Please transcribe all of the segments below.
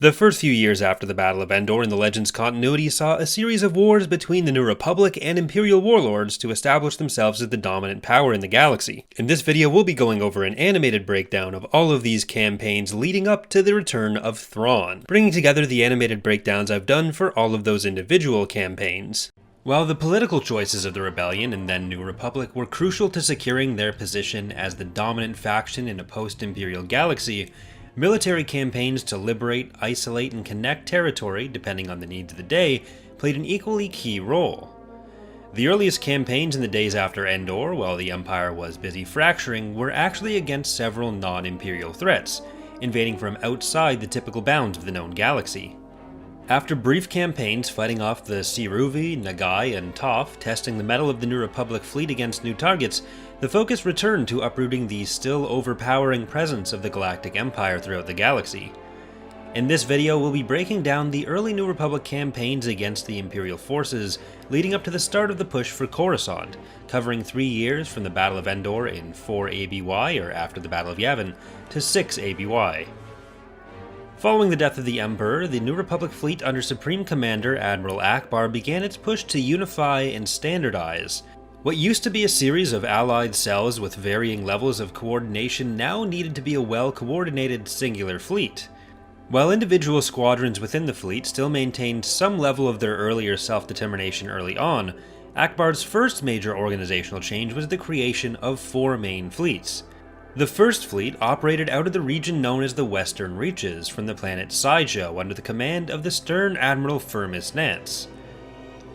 The first few years after the Battle of Endor in the Legends continuity saw a series of wars between the New Republic and Imperial warlords to establish themselves as the dominant power in the galaxy. In this video, we'll be going over an animated breakdown of all of these campaigns leading up to the return of Thrawn, bringing together the animated breakdowns I've done for all of those individual campaigns. While the political choices of the Rebellion and then New Republic were crucial to securing their position as the dominant faction in a post-Imperial galaxy, military campaigns to liberate, isolate, and connect territory, depending on the needs of the day, played an equally key role. The earliest campaigns in the days after Endor, while the Empire was busy fracturing, were actually against several non-Imperial threats, invading from outside the typical bounds of the known galaxy. After brief campaigns fighting off the Siruvi, Nagai, and Toph, testing the mettle of the New Republic fleet against new targets, the focus returned to uprooting the still overpowering presence of the Galactic Empire throughout the galaxy. In this video, we'll be breaking down the early New Republic campaigns against the Imperial forces, leading up to the start of the push for Coruscant, covering 3 years from the Battle of Endor in 4 ABY, or after the Battle of Yavin, to 6 ABY. Following the death of the Emperor, the New Republic fleet under Supreme Commander Admiral Ackbar began its push to unify and standardize. What used to be a series of allied cells with varying levels of coordination now needed to be a well-coordinated singular fleet. While individual squadrons within the fleet still maintained some level of their earlier self-determination early on, Ackbar's first major organizational change was the creation of 4 main fleets. The first fleet operated out of the region known as the Western Reaches from the planet Sideshow under the command of the stern Admiral Firmus Nance.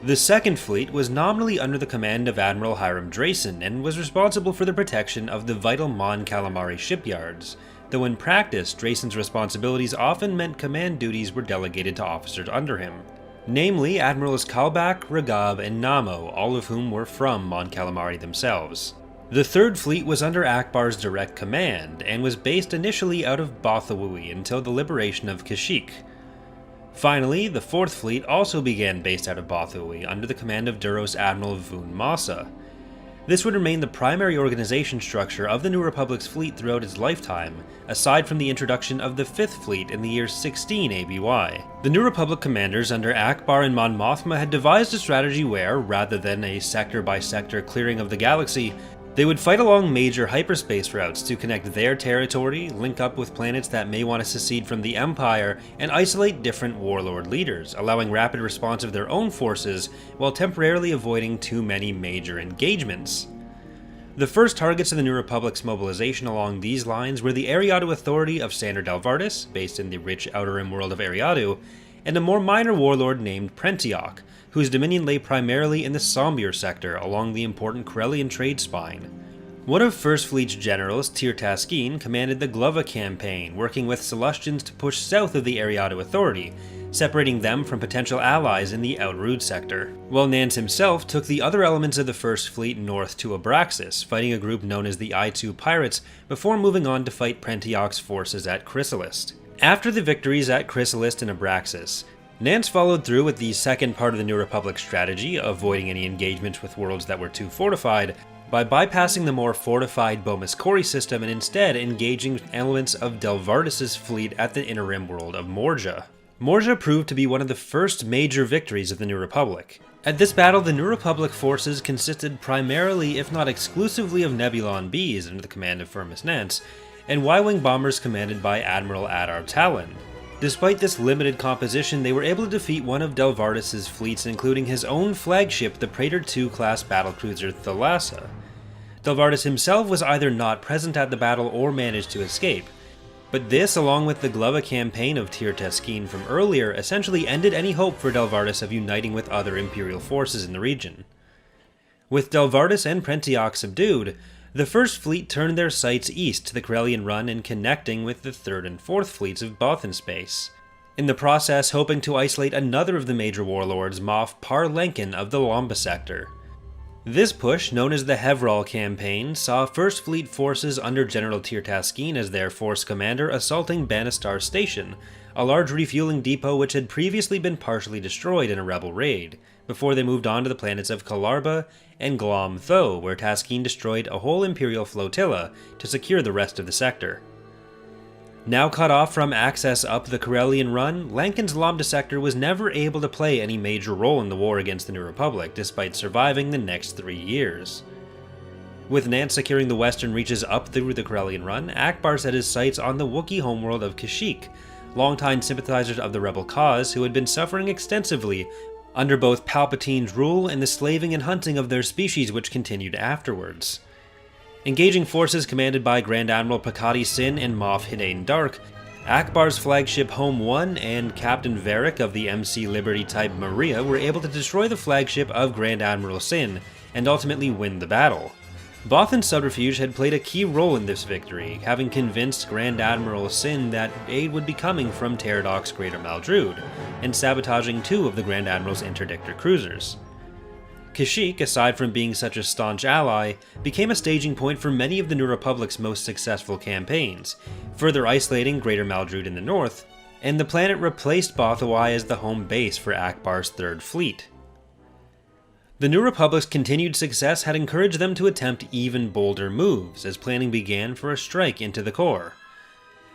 The second fleet was nominally under the command of Admiral Hiram Drayson and was responsible for the protection of the vital Mon Cal shipyards, though in practice Drayson's responsibilities often meant command duties were delegated to officers under him. Namely Admirals Kalbak, Ragab, and Namo, all of whom were from Mon Cal themselves. The third fleet was under Ackbar's direct command, and was based initially out of Bothawui until the liberation of Kashyyyk. Finally, the fourth fleet also began based out of Bothawui under the command of Duros Admiral Voon Massa. This would remain the primary organization structure of the New Republic's fleet throughout its lifetime, aside from the introduction of the fifth fleet in the year 16 ABY. The New Republic commanders under Ackbar and Mon Mothma had devised a strategy where, rather than a sector-by-sector clearing of the galaxy, they would fight along major hyperspace routes to connect their territory, link up with planets that may want to secede from the Empire, and isolate different warlord leaders, allowing rapid response of their own forces while temporarily avoiding too many major engagements. The first targets of the New Republic's mobilization along these lines were the Ariadu Authority of Sander Delvardus, based in the rich Outer Rim world of Ariadu, and a more minor warlord named Prentiok, whose dominion lay primarily in the Sombier sector along the important Corellian trade spine. One of First Fleet's generals, Tir Taskeen, commanded the Glova campaign, working with Celestians to push south of the Ariadu Authority, separating them from potential allies in the Outrood sector, while Nance himself took the other elements of the First Fleet north to Abraxas, fighting a group known as the I-2 Pirates before moving on to fight Prentiok's forces at Chrysalis. After the victories at Chrysalis and Abraxas, Nance followed through with the second part of the New Republic strategy, avoiding any engagements with worlds that were too fortified, by bypassing the more fortified Bomis-Kori system and instead engaging elements of Delvardus' fleet at the Inner Rim world of Morja. Morja proved to be one of the first major victories of the New Republic. At this battle, the New Republic forces consisted primarily, if not exclusively, of Nebulon-Bs under the command of Firmus Nance, and Y-Wing bombers commanded by Admiral Adar Talon. Despite this limited composition, they were able to defeat one of Delvardus' fleets, including his own flagship, the Praetor II class battlecruiser Thalassa. Delvardus himself was either not present at the battle or managed to escape, but this, along with the Glova campaign of Tir Taskeen from earlier, essentially ended any hope for Delvardus of uniting with other Imperial forces in the region. With Delvardus and Prentiok subdued, the First Fleet turned their sights east to the Corellian Run and connecting with the Third and Fourth Fleets of Bothan space, in the process hoping to isolate another of the major warlords, Moff Parlenkin of the Lomba sector. This push, known as the Hevrol campaign, saw First Fleet forces under General Tir Taskeen as their force commander assaulting Banastar Station, a large refueling depot which had previously been partially destroyed in a rebel raid, before they moved on to the planets of Kalarba and Glom Tho, where Taskeen destroyed a whole Imperial flotilla to secure the rest of the sector. Now cut off from access up the Corellian Run, Lankin's Lambda sector was never able to play any major role in the war against the New Republic, despite surviving the next 3 years. With Nance securing the western reaches up through the Corellian Run, Ackbar set his sights on the Wookiee homeworld of Kashyyyk, longtime sympathizers of the rebel cause who had been suffering extensively under both Palpatine's rule and the slaving and hunting of their species which continued afterwards. Engaging forces commanded by Grand Admiral Pakati Sin and Moff Hidane Dark, Ackbar's flagship Home 1 and Captain Varric of the MC Liberty type Maria were able to destroy the flagship of Grand Admiral Sin and ultimately win the battle. Bothan's subterfuge had played a key role in this victory, having convinced Grand Admiral Sin that aid would be coming from Teradoc's Greater Maldrood, and sabotaging 2 of the Grand Admiral's interdictor cruisers. Kashyyyk, aside from being such a staunch ally, became a staging point for many of the New Republic's most successful campaigns, further isolating Greater Maldrood in the north, and the planet replaced Bothawai as the home base for Ackbar's Third Fleet. The New Republic's continued success had encouraged them to attempt even bolder moves, as planning began for a strike into the core.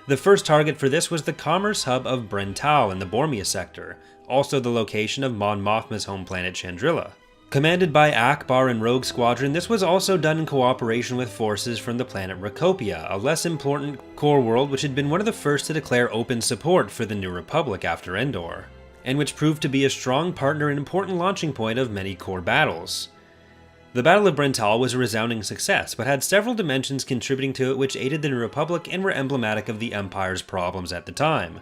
The first target for this was the commerce hub of Brental in the Bormia sector, also the location of Mon Mothma's home planet Chandrila. Commanded by Ackbar and Rogue Squadron, this was also done in cooperation with forces from the planet Racopia, a less important core world which had been one of the first to declare open support for the New Republic after Endor, and which proved to be a strong partner and important launching point of many core battles. The Battle of Brental was a resounding success, but had several dimensions contributing to it which aided the New Republic and were emblematic of the Empire's problems at the time.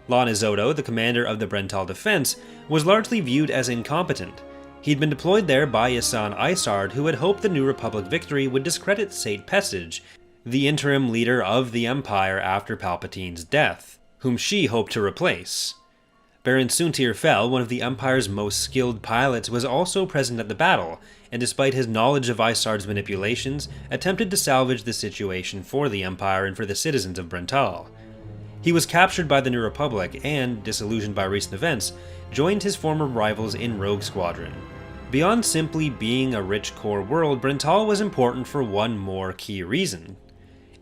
Lon Izzoto, the commander of the Brental defense, was largely viewed as incompetent. He'd been deployed there by Yasan Isard, who had hoped the New Republic victory would discredit Sate Pesage, the interim leader of the Empire after Palpatine's death, whom she hoped to replace. Baron Soontir Fel, one of the Empire's most skilled pilots, was also present at the battle, and despite his knowledge of Isard's manipulations, attempted to salvage the situation for the Empire and for the citizens of Brental. He was captured by the New Republic and, disillusioned by recent events, joined his former rivals in Rogue Squadron. Beyond simply being a rich core world, Brental was important for one more key reason.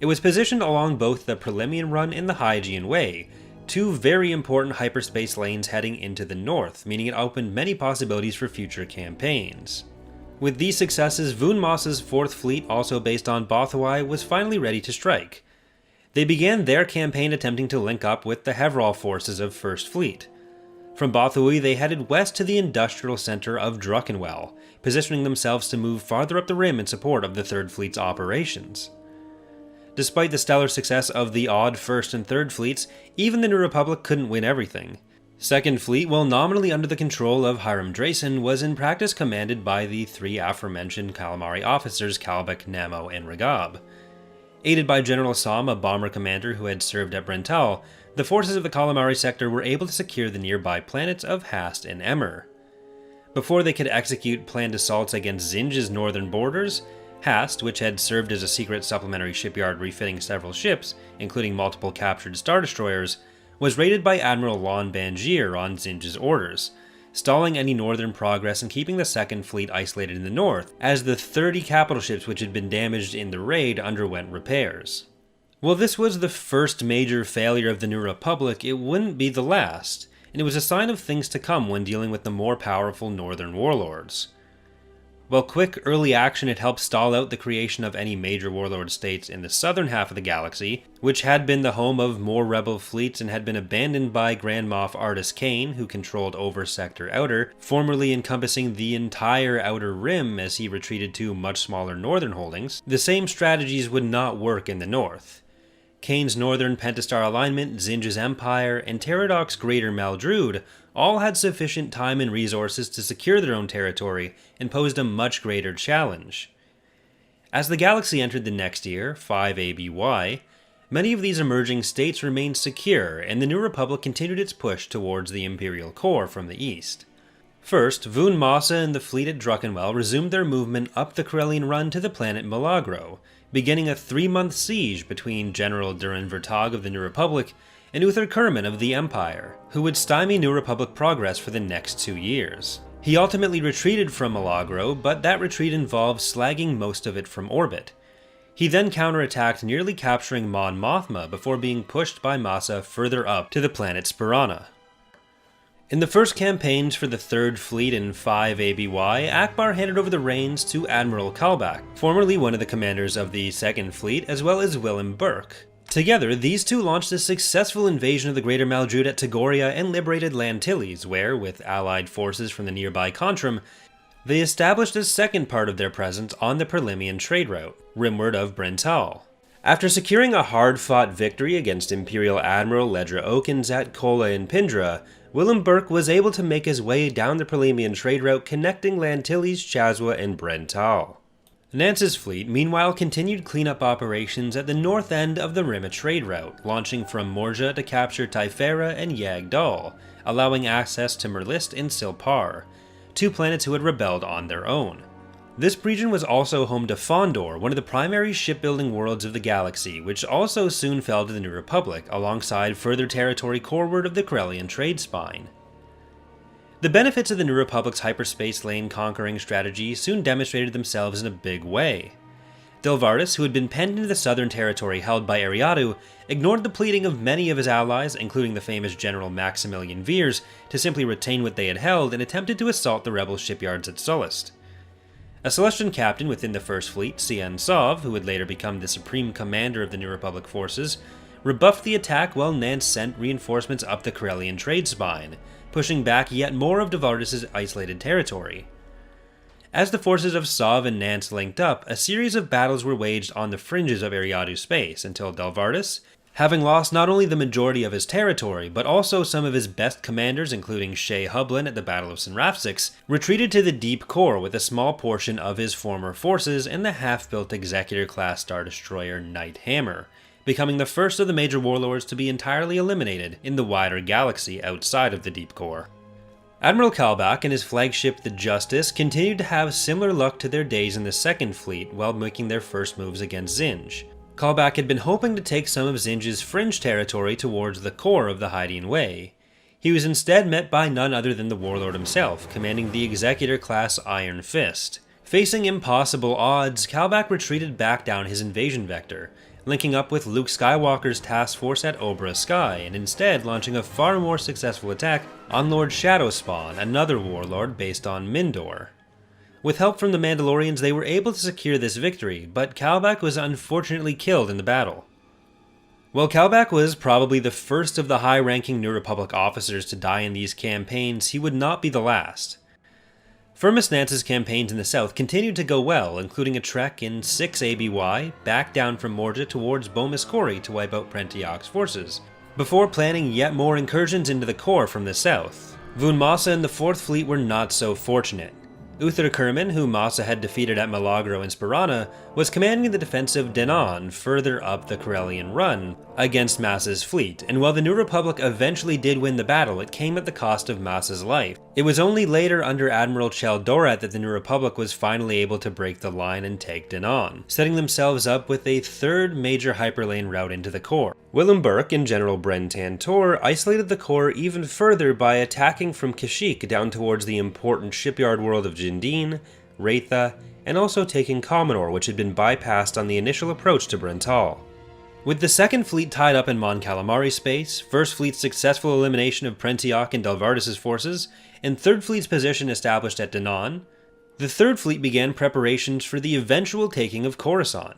It was positioned along both the Praetor Run and the Hygean Way, 2 very important hyperspace lanes heading into the north, meaning it opened many possibilities for future campaigns. With these successes, Vun Moss's 4th Fleet, also based on Bothawai, was finally ready to strike. They began their campaign attempting to link up with the Hevrol forces of 1st Fleet. From Bothawui, they headed west to the industrial center of Druckenwell, positioning themselves to move farther up the rim in support of the 3rd Fleet's operations. Despite the stellar success of the odd 1st and 3rd Fleets, even the New Republic couldn't win everything. 2nd Fleet, while nominally under the control of Hiram Drayson, was in practice commanded by the 3 aforementioned calamari officers Kalbeck, Namo, and Regab. Aided by General Som, a bomber commander who had served at Brental, the forces of the Calamari sector were able to secure the nearby planets of Hast and Emmer. Before they could execute planned assaults against Zsinj's northern borders, Hast, which had served as a secret supplementary shipyard refitting several ships, including multiple captured Star Destroyers, was raided by Admiral Lon Bangier on Zsinj's orders, stalling any northern progress and keeping the 2nd Fleet isolated in the north, as the 30 capital ships which had been damaged in the raid underwent repairs. While this was the first major failure of the New Republic, it wouldn't be the last, and it was a sign of things to come when dealing with the more powerful northern warlords. While quick early action had helped stall out the creation of any major warlord states in the southern half of the galaxy, which had been the home of more rebel fleets and had been abandoned by Grand Moff Artus Kane, who controlled over Sector Outer, formerly encompassing the entire Outer Rim as he retreated to much smaller northern holdings, the same strategies would not work in the north. Kane's northern pentastar alignment, Zsinj's empire, and Teradoc's Greater Maldrood all had sufficient time and resources to secure their own territory and posed a much greater challenge. As the galaxy entered the next year, 5 ABY, many of these emerging states remained secure, and the New Republic continued its push towards the Imperial core from the east. First, Vun Massa and the fleet at Druckenwell resumed their movement up the Corellian Run to the planet Milagro, beginning a 3-month siege between General Durin Vertag of the New Republic and Uther Kerman of the Empire, who would stymie New Republic progress for the next 2 years. He ultimately retreated from Milagro, but that retreat involved slagging most of it from orbit. He then counterattacked, nearly capturing Mon Mothma before being pushed by Massa further up to the planet Spirana. In the first campaigns for the 3rd Fleet in 5 ABY, Ackbar handed over the reins to Admiral Kalbak, formerly one of the commanders of the 2nd Fleet, as well as Willem Burke. Together, these two launched a successful invasion of the Greater Maldrood at Tagoria and liberated Lantilles, where, with allied forces from the nearby Contrum, they established a second part of their presence on the Perlimian trade route, rimward of Brental. After securing a hard-fought victory against Imperial Admiral Ledra Okins at Kola in Pindra, Willem Burke was able to make his way down the Perlimian trade route connecting Lantilles, Chazwa, and Brental. Nance's fleet, meanwhile, continued cleanup operations at the north end of the Rima trade route, launching from Morja to capture Thyferra and Yagdal, allowing access to Merlist and Silpar, 2 planets who had rebelled on their own. This region was also home to Fondor, one of the primary shipbuilding worlds of the galaxy, which also soon fell to the New Republic, alongside further territory coreward of the Corellian trade spine. The benefits of the New Republic's hyperspace lane conquering strategy soon demonstrated themselves in a big way. Delvardus, who had been penned into the southern territory held by Ariadu, ignored the pleading of many of his allies, including the famous General Maximilian Veers, to simply retain what they had held and attempted to assault the rebel shipyards at Sullust. A Celestian captain within the First Fleet, Cian Sov, who would later become the supreme commander of the New Republic forces, rebuffed the attack while Nance sent reinforcements up the Corellian trade spine, pushing back yet more of Delvardus' isolated territory. As the forces of Sov and Nance linked up, a series of battles were waged on the fringes of Ariadu's space until Delvardus, having lost not only the majority of his territory, but also some of his best commanders including Shea Hublin at the Battle of Sinrafsix, retreated to the deep core with a small portion of his former forces and the half-built Executor-class Star Destroyer Knight Hammer, becoming the first of the major warlords to be entirely eliminated in the wider galaxy outside of the deep core. Admiral Kalbak and his flagship the Justice continued to have similar luck to their days in the 2nd Fleet while making their first moves against Zsinj. Kalbak had been hoping to take some of Zinj's fringe territory towards the core of the Hydian Way. He was instead met by none other than the warlord himself, commanding the Executor-class Iron Fist. Facing impossible odds, Kalbak retreated back down his invasion vector, linking up with Luke Skywalker's task force at Obra Sky, and instead launching a far more successful attack on Lord Shadowspawn, another warlord based on Mindor. With help from the Mandalorians, they were able to secure this victory, but Kalbak was unfortunately killed in the battle. While Kalbak was probably the first of the high-ranking New Republic officers to die in these campaigns, he would not be the last. Firmus Nance's campaigns in the south continued to go well, including a trek in 6 ABY back down from Morja towards Bomis Kori to wipe out Prentiak's forces, before planning yet more incursions into the core from the south. Vun Massa and the 4th Fleet were not so fortunate. Uther Kerman, who Massa had defeated at Milagro and Spirana, was commanding the defense of Denon further up the Corellian Run against Massa's fleet, and while the New Republic eventually did win the battle, it came at the cost of Massa's life. It was only later under Admiral Chaldorat that the New Republic was finally able to break the line and take Denon, setting themselves up with a 3rd major hyperlane route into the core. Willem Burke and General Bren Tantor isolated the core even further by attacking from Kashyyyk down towards the important shipyard world of Jindine, Wraitha, and also taking Commodore, which had been bypassed on the initial approach to Brental. With the 2nd Fleet tied up in Mon Calamari space, 1st Fleet's successful elimination of Prentiak and Delvardus' forces, and 3rd Fleet's position established at Denon, the 3rd Fleet began preparations for the eventual taking of Coruscant.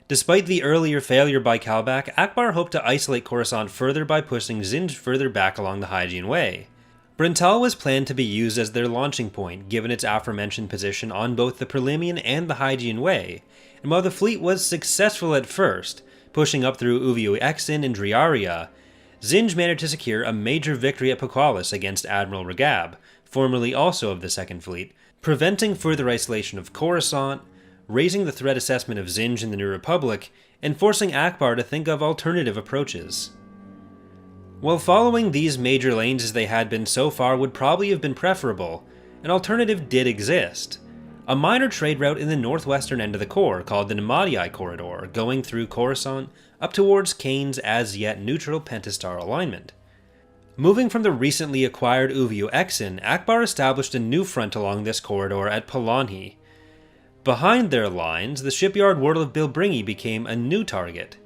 Despite the earlier failure by Kalbak, Ackbar hoped to isolate Coruscant further by pushing Zsinj further back along the Hydian Way. Brental was planned to be used as their launching point, given its aforementioned position on both the Perlimian and the Hydian Way, and while the fleet was successful at first, pushing up through Uvio Exin and Driaria, Zsinj managed to secure a major victory at Pokalis against Admiral Regab, formerly also of the 2nd Fleet, preventing further isolation of Coruscant, raising the threat assessment of Zsinj in the New Republic, and forcing Ackbar to think of alternative approaches. While following these major lanes as they had been so far would probably have been preferable, an alternative did exist. A minor trade route in the northwestern end of the core called the Nemadii Corridor, going through Coruscant up towards Kane's as yet neutral pentastar alignment. Moving from the recently acquired Uvio Exin, Ackbar established a new front along this corridor at Palanhi. Behind their lines, the Shipyard world of Bilbringi became a new target.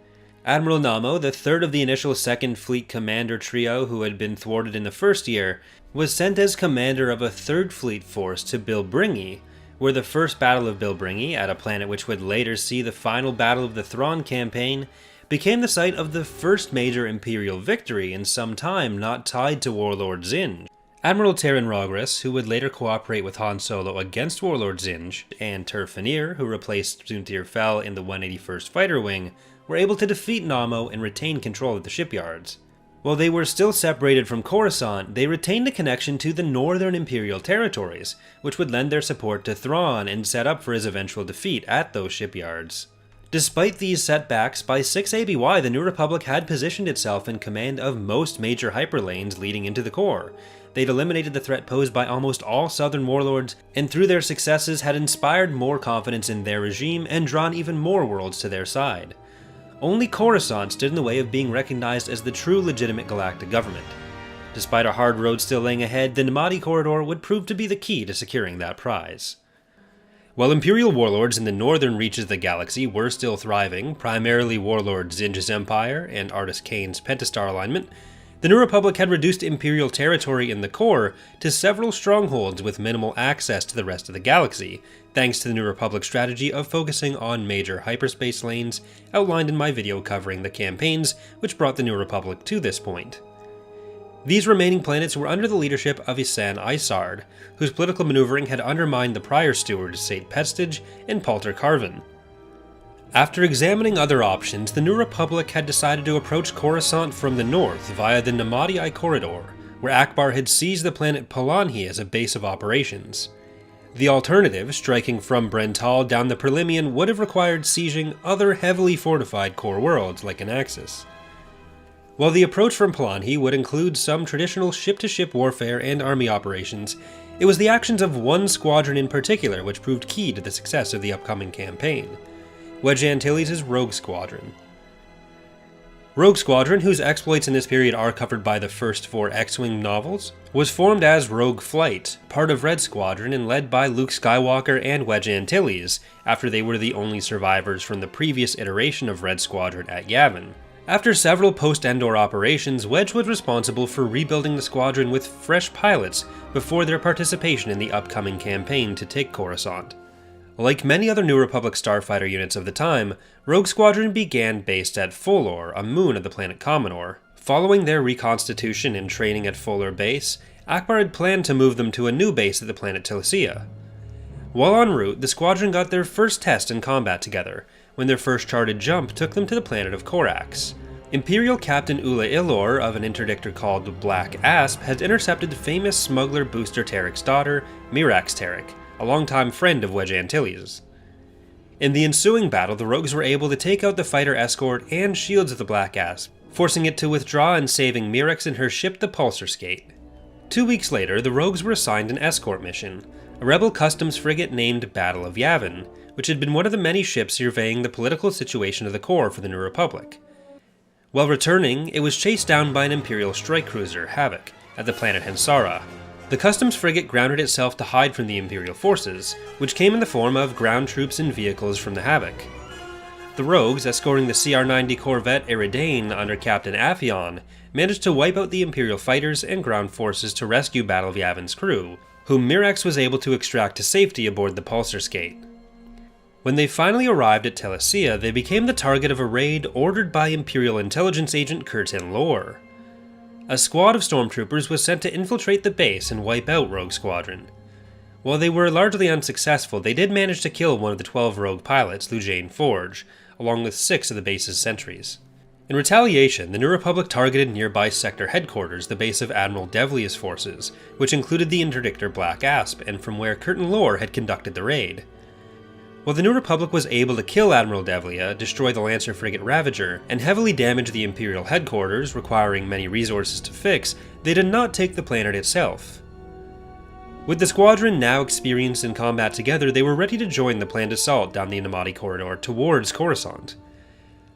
Admiral Namo, the third of the initial Second Fleet commander trio who had been thwarted in the first year, was sent as commander of a Third Fleet force to Bilbringi, where the first Battle of Bilbringi, at a planet which would later see the final Battle of the Thrawn campaign, became the site of the first major Imperial victory in some time not tied to Warlord Zsinj. Admiral Taron Rogris, who would later cooperate with Han Solo against Warlord Zsinj, and Turfanir, who replaced Zuntir Fel in the 181st Fighter Wing, were able to defeat Namo and retain control of the shipyards. While they were still separated from Coruscant, they retained a connection to the northern Imperial territories, which would lend their support to Thrawn and set up for his eventual defeat at those shipyards. Despite these setbacks, by 6 ABY the New Republic had positioned itself in command of most major hyperlanes leading into the core. They'd eliminated the threat posed by almost all southern warlords, and through their successes had inspired more confidence in their regime and drawn even more worlds to their side. Only Coruscant stood in the way of being recognized as the true legitimate galactic government. Despite a hard road still laying ahead, the Nemadi Corridor would prove to be the key to securing that prize. While Imperial warlords in the northern reaches of the galaxy were still thriving, primarily Warlord Zsinj's empire and Artus Kane's Pentastar alignment, the New Republic had reduced Imperial territory in the core to several strongholds with minimal access to the rest of the galaxy, thanks to the New Republic's strategy of focusing on major hyperspace lanes outlined in my video covering the campaigns which brought the New Republic to this point. These remaining planets were under the leadership of Isan Isard, whose political maneuvering had undermined the prior stewards Sate Pestage and Palter Carvin. After examining other options, the New Republic had decided to approach Coruscant from the north via the Nemadi Corridor, where Akbar had seized the planet Palanhi as a base of operations. The alternative, striking from Brental down the Perlimian, would have required sieging other heavily fortified core worlds like Anaxis. While the approach from Palanhi would include some traditional ship-to-ship warfare and army operations, it was the actions of one squadron in particular which proved key to the success of the upcoming campaign: Wedge Antilles' Rogue Squadron. Rogue Squadron, whose exploits in this period are covered by the first 4 X-Wing novels, was formed as Rogue Flight, part of Red Squadron and led by Luke Skywalker and Wedge Antilles, after they were the only survivors from the previous iteration of Red Squadron at Yavin. After several post-Endor operations, Wedge was responsible for rebuilding the squadron with fresh pilots before their participation in the upcoming campaign to take Coruscant. Like many other New Republic starfighter units of the time, Rogue Squadron began based at Folor, a moon of the planet Commodore. Following their reconstitution and training at Folor Base, Akbar had planned to move them to a new base at the planet Telesia. While en route, the squadron got their first test in combat together, when their first charted jump took them to the planet of Korax. Imperial Captain Ula Ilor of an interdictor called Black Asp had intercepted famous smuggler Booster Tarek's daughter, Mirax Tarek, a longtime friend of Wedge Antilles. In the ensuing battle, the rogues were able to take out the fighter escort and shields of the Black Asp, forcing it to withdraw and saving Mirax and her ship the Pulsar Skate. 2 weeks later, the rogues were assigned an escort mission, a rebel customs frigate named Battle of Yavin, which had been one of the many ships surveying the political situation of the core for the New Republic. While returning, it was chased down by an Imperial strike cruiser, Havoc, at the planet Hensara. The customs frigate grounded itself to hide from the Imperial forces, which came in the form of ground troops and vehicles from the Havoc. The rogues, escorting the CR-90 corvette Eridane under Captain Aphion, managed to wipe out the Imperial fighters and ground forces to rescue Battle of Yavin's crew, whom Mirax was able to extract to safety aboard the Pulsar Skate. When they finally arrived at Telesia, they became the target of a raid ordered by Imperial intelligence agent Curtin Lore. A squad of stormtroopers was sent to infiltrate the base and wipe out Rogue Squadron. While they were largely unsuccessful, they did manage to kill one of the 12 rogue pilots, Lujane Forge, along with 6 of the base's sentries. In retaliation, the New Republic targeted nearby sector headquarters, the base of Admiral Devlia's forces, which included the interdictor Black Asp, and from where Curtin Lore had conducted the raid. While the New Republic was able to kill Admiral Devlia, destroy the Lancer frigate Ravager, and heavily damage the Imperial headquarters, requiring many resources to fix, they did not take the planet itself. With the squadron now experienced in combat together, they were ready to join the planned assault down the Nemadi Corridor towards Coruscant.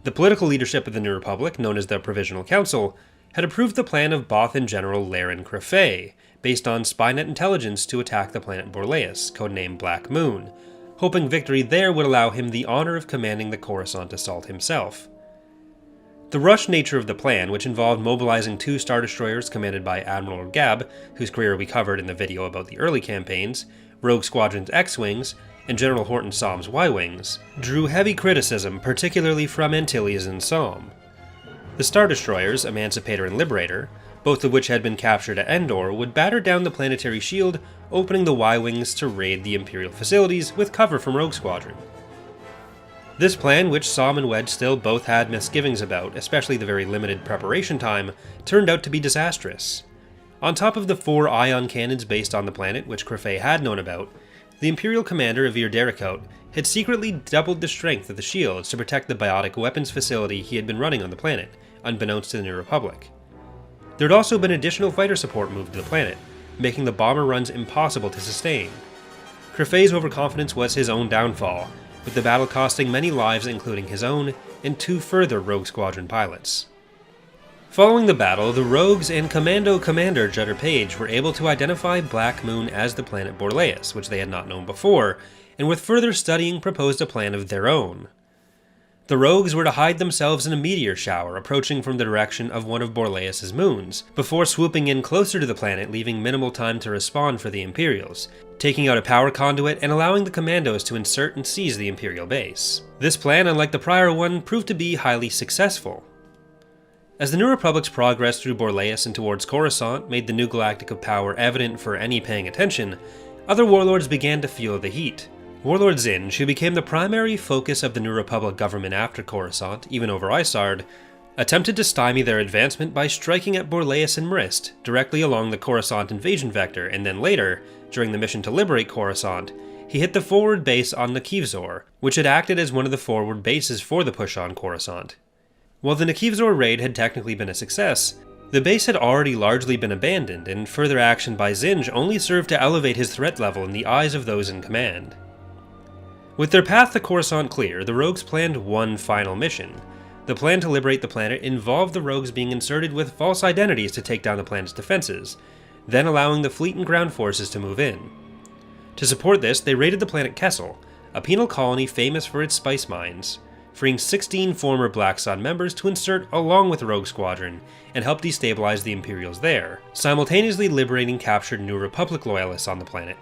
The political leadership of the New Republic, known as the Provisional Council, had approved the plan of Bothan General Laren Crefay, based on Spynet intelligence to attack the planet Borleus, codenamed Black Moon, hoping victory there would allow him the honor of commanding the Coruscant assault himself. The rushed nature of the plan, which involved mobilizing 2 Star Destroyers commanded by Admiral Gab, whose career we covered in the video about the early campaigns, Rogue Squadron's X-Wings, and General Horton Som's Y-Wings, drew heavy criticism, particularly from Antilles and Som. The Star Destroyers, Emancipator and Liberator, both of which had been captured at Endor, would batter down the planetary shield, opening the Y-Wings to raid the Imperial facilities with cover from Rogue Squadron. This plan, which Som and Wedge still both had misgivings about, especially the very limited preparation time, turned out to be disastrous. On top of the 4 ion cannons based on the planet, which Crefei had known about, the Imperial commander Avir Derricote had secretly doubled the strength of the shields to protect the biotic weapons facility he had been running on the planet, unbeknownst to the New Republic. There had also been additional fighter support moved to the planet, making the bomber runs impossible to sustain. Crefei's overconfidence was his own downfall, with the battle costing many lives including his own and 2 further Rogue Squadron pilots. Following the battle, the Rogues and Commando Commander Judder Page were able to identify Black Moon as the planet Borleus, which they had not known before, and with further studying proposed a plan of their own. The Rogues were to hide themselves in a meteor shower approaching from the direction of one of Borleus' moons, before swooping in closer to the planet, leaving minimal time to respond for the Imperials, taking out a power conduit and allowing the Commandos to insert and seize the Imperial base. This plan, unlike the prior one, proved to be highly successful. As the New Republic's progress through Borleus and towards Coruscant made the new galactic of power evident for any paying attention, other warlords began to feel the heat. Warlord Zsinj, who became the primary focus of the New Republic government after Coruscant, even over Isard, attempted to stymie their advancement by striking at Borleus and Mrist, directly along the Coruscant invasion vector, and then later, during the mission to liberate Coruscant, he hit the forward base on Nakivzor, which had acted as one of the forward bases for the push on Coruscant. While the Nakivzor raid had technically been a success, the base had already largely been abandoned, and further action by Zsinj only served to elevate his threat level in the eyes of those in command. With their path to Coruscant clear, the Rogues planned one final mission. The plan to liberate the planet involved the Rogues being inserted with false identities to take down the planet's defenses, then allowing the fleet and ground forces to move in. To support this, they raided the planet Kessel, a penal colony famous for its spice mines, freeing 16 former Black Sun members to insert along with the Rogue Squadron and help destabilize the Imperials there, simultaneously liberating captured New Republic loyalists on the planet.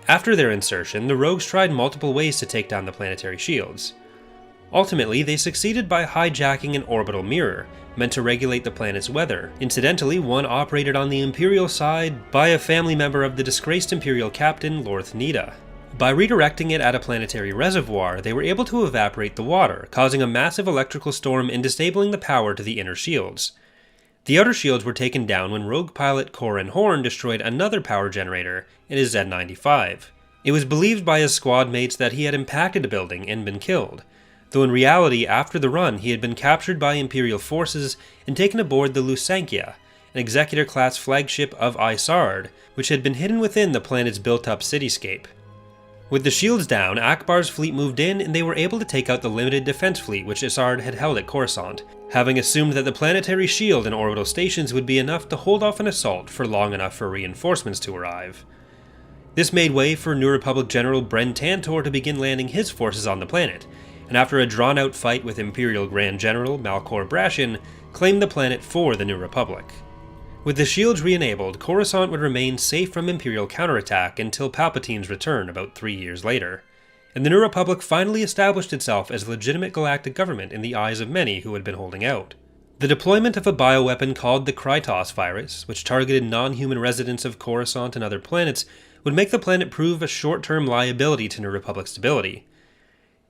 After their insertion, the Rogues tried multiple ways to take down the planetary shields. Ultimately, they succeeded by hijacking an orbital mirror, meant to regulate the planet's weather. Incidentally, one operated on the Imperial side by a family member of the disgraced Imperial captain, Lorth Nida. By redirecting it at a planetary reservoir, they were able to evaporate the water, causing a massive electrical storm and disabling the power to the inner shields. The outer shields were taken down when rogue pilot Corin Horn destroyed another power generator in his Z-95. It was believed by his squad mates that he had impacted a building and been killed, though in reality, after the run, he had been captured by Imperial forces and taken aboard the Lusankia, an Executor-class flagship of Isard, which had been hidden within the planet's built-up cityscape. With the shields down, Akbar's fleet moved in and they were able to take out the limited defense fleet which Isard had held at Coruscant, having assumed that the planetary shield and orbital stations would be enough to hold off an assault for long enough for reinforcements to arrive. This made way for New Republic General Bren Tantor to begin landing his forces on the planet, and after a drawn-out fight with Imperial Grand General Malcor Brashin, claimed the planet for the New Republic. With the shields re-enabled, Coruscant would remain safe from Imperial counterattack until Palpatine's return about 3 years later, and the New Republic finally established itself as a legitimate galactic government in the eyes of many who had been holding out. The deployment of a bioweapon called the Krytos virus, which targeted non-human residents of Coruscant and other planets, would make the planet prove a short-term liability to New Republic stability.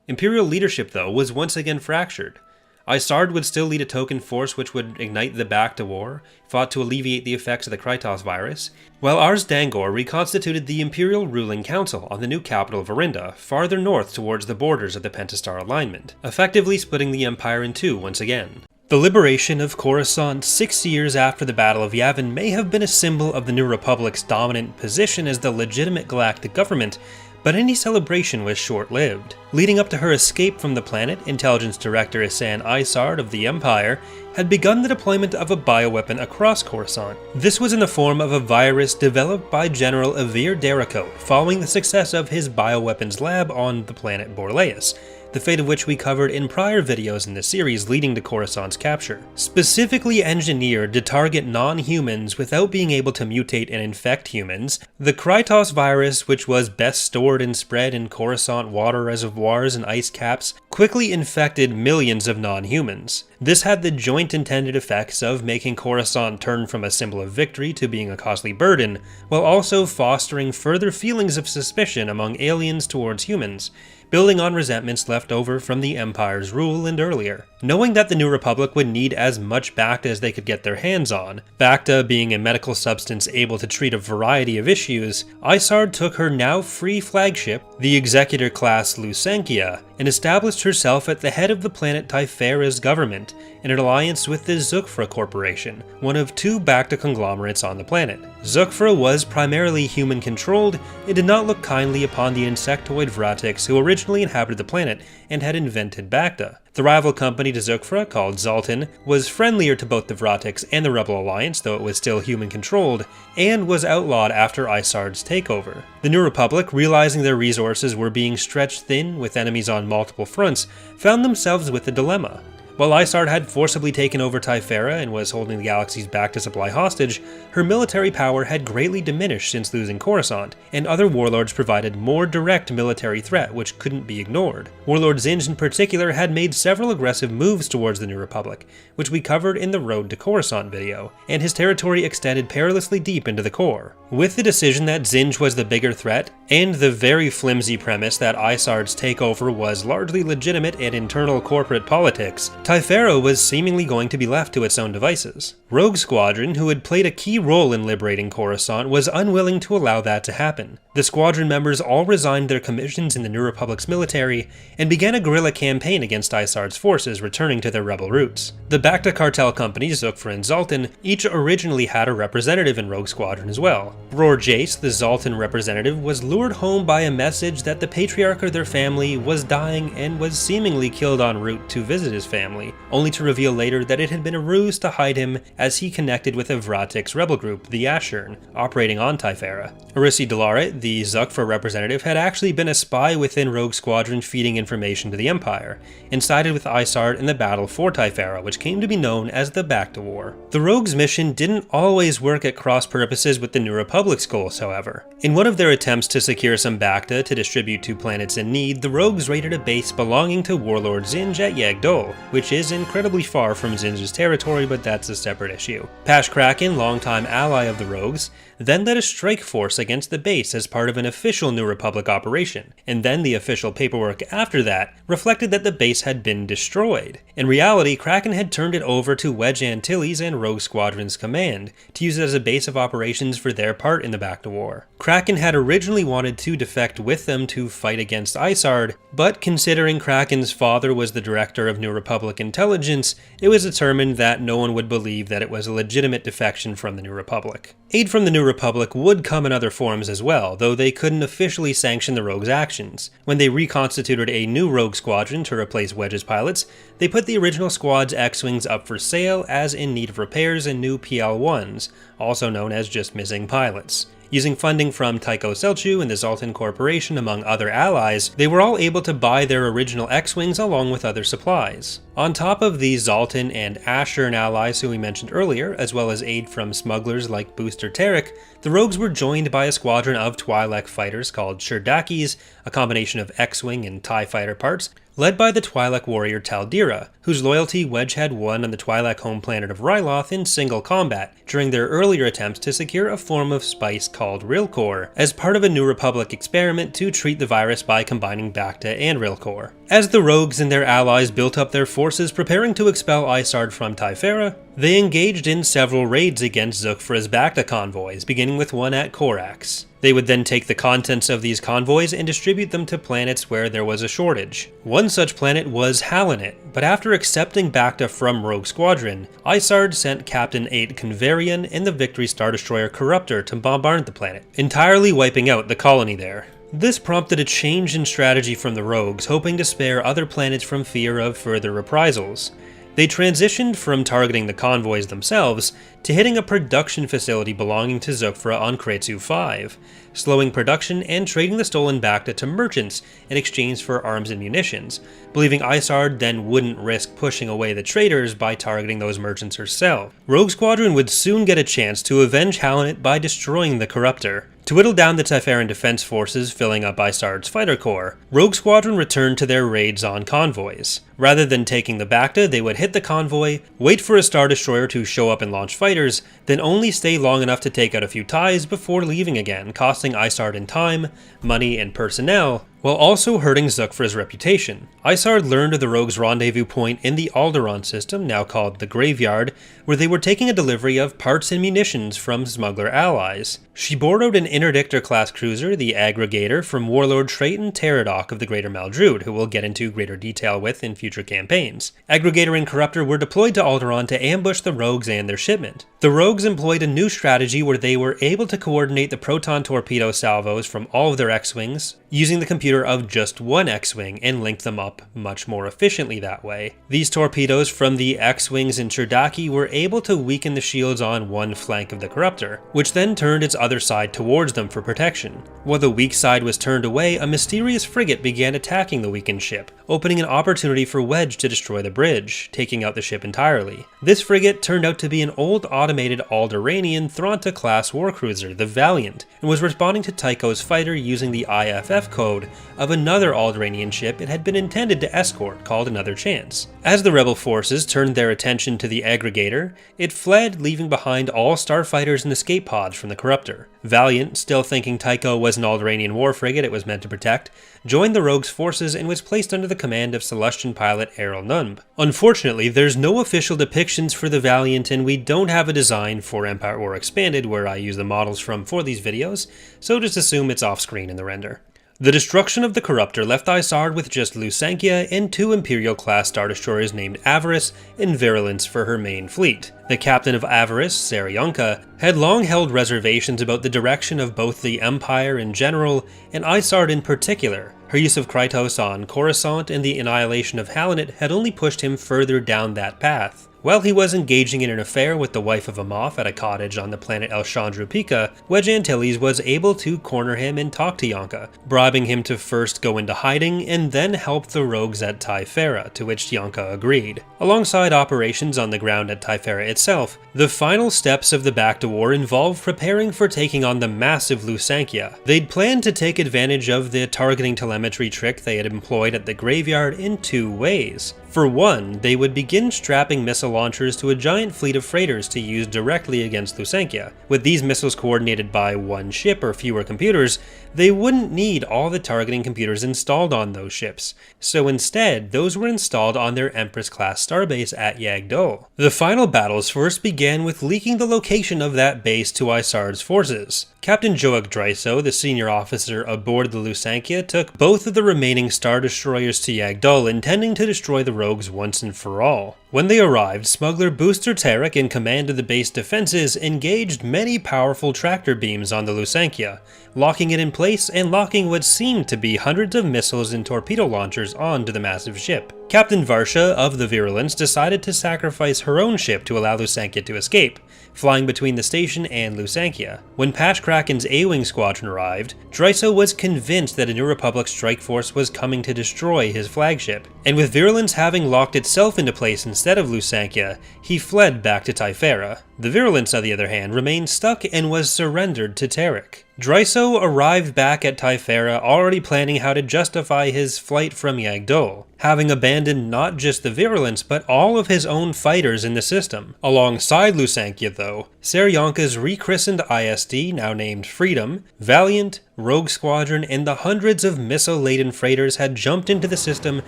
Imperial leadership, though, was once again fractured. Isard would still lead a token force which would ignite the Bacta War, fought to alleviate the effects of the Krytos virus, while Ars Dangor reconstituted the Imperial Ruling Council on the new capital of Arinda, farther north towards the borders of the Pentastar alignment, effectively splitting the Empire in two once again. The liberation of Coruscant 6 years after the Battle of Yavin may have been a symbol of the New Republic's dominant position as the legitimate galactic government, But any celebration was short-lived. Leading up to her escape from the planet, Intelligence Director Isan Isard of the Empire had begun the deployment of a bioweapon across Coruscant. This was in the form of a virus developed by General Avir Derrico following the success of his bioweapons lab on the planet Borleus, the fate of which we covered in prior videos in the series leading to Coruscant's capture. Specifically engineered to target non-humans without being able to mutate and infect humans, the Krytos virus, which was best stored and spread in Coruscant water reservoirs and ice caps, quickly infected millions of non-humans. This had the joint intended effects of making Coruscant turn from a symbol of victory to being a costly burden, while also fostering further feelings of suspicion among aliens towards humans, building on resentments left over from the Empire's rule and earlier. Knowing that the New Republic would need as much Bacta as they could get their hands on, Bacta being a medical substance able to treat a variety of issues, Isard took her now free flagship, the Executor class Lucenkia, and established herself at the head of the planet Thyferra's government in an alliance with the Zukfra Corporation, one of two Bacta conglomerates on the planet. Zukfra was primarily human-controlled and did not look kindly upon the insectoid Vratics who originally inhabited the planet and had invented Bacta. The rival company to Zukfra, called Zaltan, was friendlier to both the Vratics and the Rebel Alliance, though it was still human-controlled, and was outlawed after Isard's takeover. The New Republic, realizing their resources were being stretched thin with enemies on multiple fronts, found themselves with a dilemma. While Isard had forcibly taken over Thyferra and was holding the galaxy's Bacta supply hostage, her military power had greatly diminished since losing Coruscant, and other warlords provided more direct military threat which couldn't be ignored. Warlord Zsinj in particular had made several aggressive moves towards the New Republic, which we covered in the Road to Coruscant video, and his territory extended perilously deep into the core. With the decision that Zsinj was the bigger threat, and the very flimsy premise that Isard's takeover was largely legitimate and internal corporate politics, Thyferra was seemingly going to be left to its own devices. Rogue Squadron, who had played a key role in liberating Coruscant, was unwilling to allow that to happen. The squadron members all resigned their commissions in the New Republic's military and began a guerrilla campaign against Isard's forces, returning to their rebel roots. The Bacta cartel companies, Zukfra and Zaltan, each originally had a representative in Rogue Squadron as well. Bror Jace, the Zaltan representative, was lured home by a message that the patriarch of their family was dying and was seemingly killed en route to visit his family, only to reveal later that it had been a ruse to hide him as he connected with a Vratic's rebel group, the Ashern, operating on Thyferra. Orisi Delaret, the Zukfra representative, had actually been a spy within Rogue Squadron feeding information to the Empire, and sided with Isard in the battle for Thyferra, which came to be known as the Bacta War. The Rogues' mission didn't always work at cross purposes with the New Republic's goals, however. In one of their attempts to secure some Bacta to distribute to planets in need, the Rogues raided a base belonging to Warlord Zsinj at Yagdol, which is incredibly far from Zinj's territory, but that's a separate issue. Pash Kraken, longtime ally of the Rogues, then led a strike force against the base as part of an official New Republic operation, and then the official paperwork after that reflected that the base had been destroyed. In reality, Kraken had turned it over to Wedge Antilles and Rogue Squadron's command to use it as a base of operations for their part in the Bacta War. Kraken had originally wanted to defect with them to fight against Isard, but considering Kraken's father was the director of New Republic intelligence, it was determined that no one would believe that it was a legitimate defection from the New Republic. Aid from the New Republic would come in other forms as well, though they couldn't officially sanction the Rogues' actions. When they reconstituted a new Rogue Squadron to replace Wedge's pilots, they put the original squad's X-Wings up for sale as in need of repairs and new PL-1s, also known as just missing pilots. Using funding from Tycho Selchu and the Zaltan Corporation, among other allies, they were all able to buy their original X-Wings along with other supplies. On top of the Zaltan and Ashern allies who we mentioned earlier, as well as aid from smugglers like Booster Tarek, the Rogues were joined by a squadron of Twi'lek fighters called Sherdakis, a combination of X-Wing and TIE fighter parts, led by the Twi'lek warrior Taldira, whose loyalty Wedge had won on the Twi'lek home planet of Ryloth in single combat during their earlier attempts to secure a form of spice called Rilkor, as part of a New Republic experiment to treat the virus by combining Bacta and Rilkor. As the Rogues and their allies built up their forces preparing to expel Isard from Thyferra, they engaged in several raids against Zukfra's Bacta convoys, beginning with one at Korax. They would then take the contents of these convoys and distribute them to planets where there was a shortage. One such planet was Halanet, but after accepting Bacta from Rogue Squadron, Isard sent Captain 8 Converian and the Victory Star Destroyer Corruptor to bombard the planet, entirely wiping out the colony there. This prompted a change in strategy from the rogues, hoping to spare other planets from fear of further reprisals. They transitioned from targeting the convoys themselves to hitting a production facility belonging to Zukfra on Kretsu 5, slowing production and trading the stolen Bacta to merchants in exchange for arms and munitions, believing Isard then wouldn't risk pushing away the traders by targeting those merchants herself. Rogue Squadron would soon get a chance to avenge Halanet by destroying the Corruptor. To whittle down the Thyferran defense forces filling up Isard's fighter corps, Rogue Squadron returned to their raids on convoys. Rather than taking the Bacta, they would hit the convoy, wait for a Star Destroyer to show up and launch fighters, then only stay long enough to take out a few ties before leaving again, costing Isard in time, money, and personnel, while also hurting Zukfra's reputation. Isard learned of the rogues' rendezvous point in the Alderaan system, now called the Graveyard, where they were taking a delivery of parts and munitions from smuggler allies. She borrowed an Interdictor-class cruiser, the Aggregator, from Warlord Trayton Teradok of the Greater Maldrood, who we'll get into greater detail with in future campaigns. Aggregator and Corruptor were deployed to Alderaan to ambush the rogues and their shipment. The rogues employed a new strategy where they were able to coordinate the proton torpedo salvos from all of their X-Wings, using the computer of just one X-Wing, and link them up much more efficiently that way. These torpedoes from the X-Wings in Cherdaki were able to weaken the shields on one flank of the Corruptor, which then turned its other side towards them for protection. While the weak side was turned away, a mysterious frigate began attacking the weakened ship, opening an opportunity for Wedge to destroy the bridge, taking out the ship entirely. This frigate turned out to be an old automated Alderaanian Thronta-class warcruiser, the Valiant, and was responding to Tycho's fighter using the IFF code of another Alderaanian ship it had been intended to escort, called Another Chance. As the rebel forces turned their attention to the Aggregator, it fled, leaving behind all starfighters and escape pods from the Corruptor. Valiant, still thinking Tycho was an Alderaanian war frigate it was meant to protect, joined the rogues' forces and was placed under the command of Celestian pilot Errol Numb. Unfortunately, there's no official depictions for the Valiant, and we don't have a design for Empire War Expanded where I use the models from for these videos, so just assume it's off-screen in the render. The destruction of the Corruptor left Isard with just Lusankya and two Imperial-class Star Destroyers named Avarice and Virulence for her main fleet. The captain of Avarice, Sarionka, had long held reservations about the direction of both the Empire in general and Isard in particular. Her use of Krytos on Coruscant and the annihilation of Halanet had only pushed him further down that path. While he was engaging in an affair with the wife of a Moff at a cottage on the planet Elshandru-Pika, Wedge Antilles was able to corner him and talk to Yonka, bribing him to first go into hiding and then help the rogues at Thyferra, to which Yonka agreed. Alongside operations on the ground at Thyferra itself, the final steps of the Bacta War involved preparing for taking on the massive Lusankya. They'd planned to take advantage of the targeting telemetry trick they had employed at the Graveyard in two ways. For one, they would begin strapping missile launchers to a giant fleet of freighters to use directly against Lusankya. With these missiles coordinated by one ship or fewer computers, they wouldn't need all the targeting computers installed on those ships, so instead, those were installed on their Empress-class starbase at Yagdol. The final battles first began with leaking the location of that base to Isard's forces. Captain Joach Dryso, the senior officer aboard the Lusankya, took both of the remaining Star Destroyers to Yagdol, intending to destroy the rogues once and for all. When they arrived, smuggler Booster Tarek, in command of the base defenses, engaged many powerful tractor beams on the Lusankya, locking it in place and locking what seemed to be hundreds of missiles and torpedo launchers onto the massive ship. Captain Varsha of the Virulence decided to sacrifice her own ship to allow Lusankya to escape, flying between the station and Lusankya. When Patch Kraken's A-Wing squadron arrived, Dryso was convinced that a New Republic strike force was coming to destroy his flagship, and with Virulence having locked itself into place instead of Lusankya, he fled back to Thyferra. The Virulence, on the other hand, remained stuck and was surrendered to Tarek. Dryso arrived back at Thyferra already planning how to justify his flight from Yagdol, having abandoned not just the Virulence but all of his own fighters in the system. Alongside Lusankya though, Sarionka's rechristened ISD, now named Freedom, Valiant, Rogue Squadron, and the hundreds of missile-laden freighters had jumped into the system,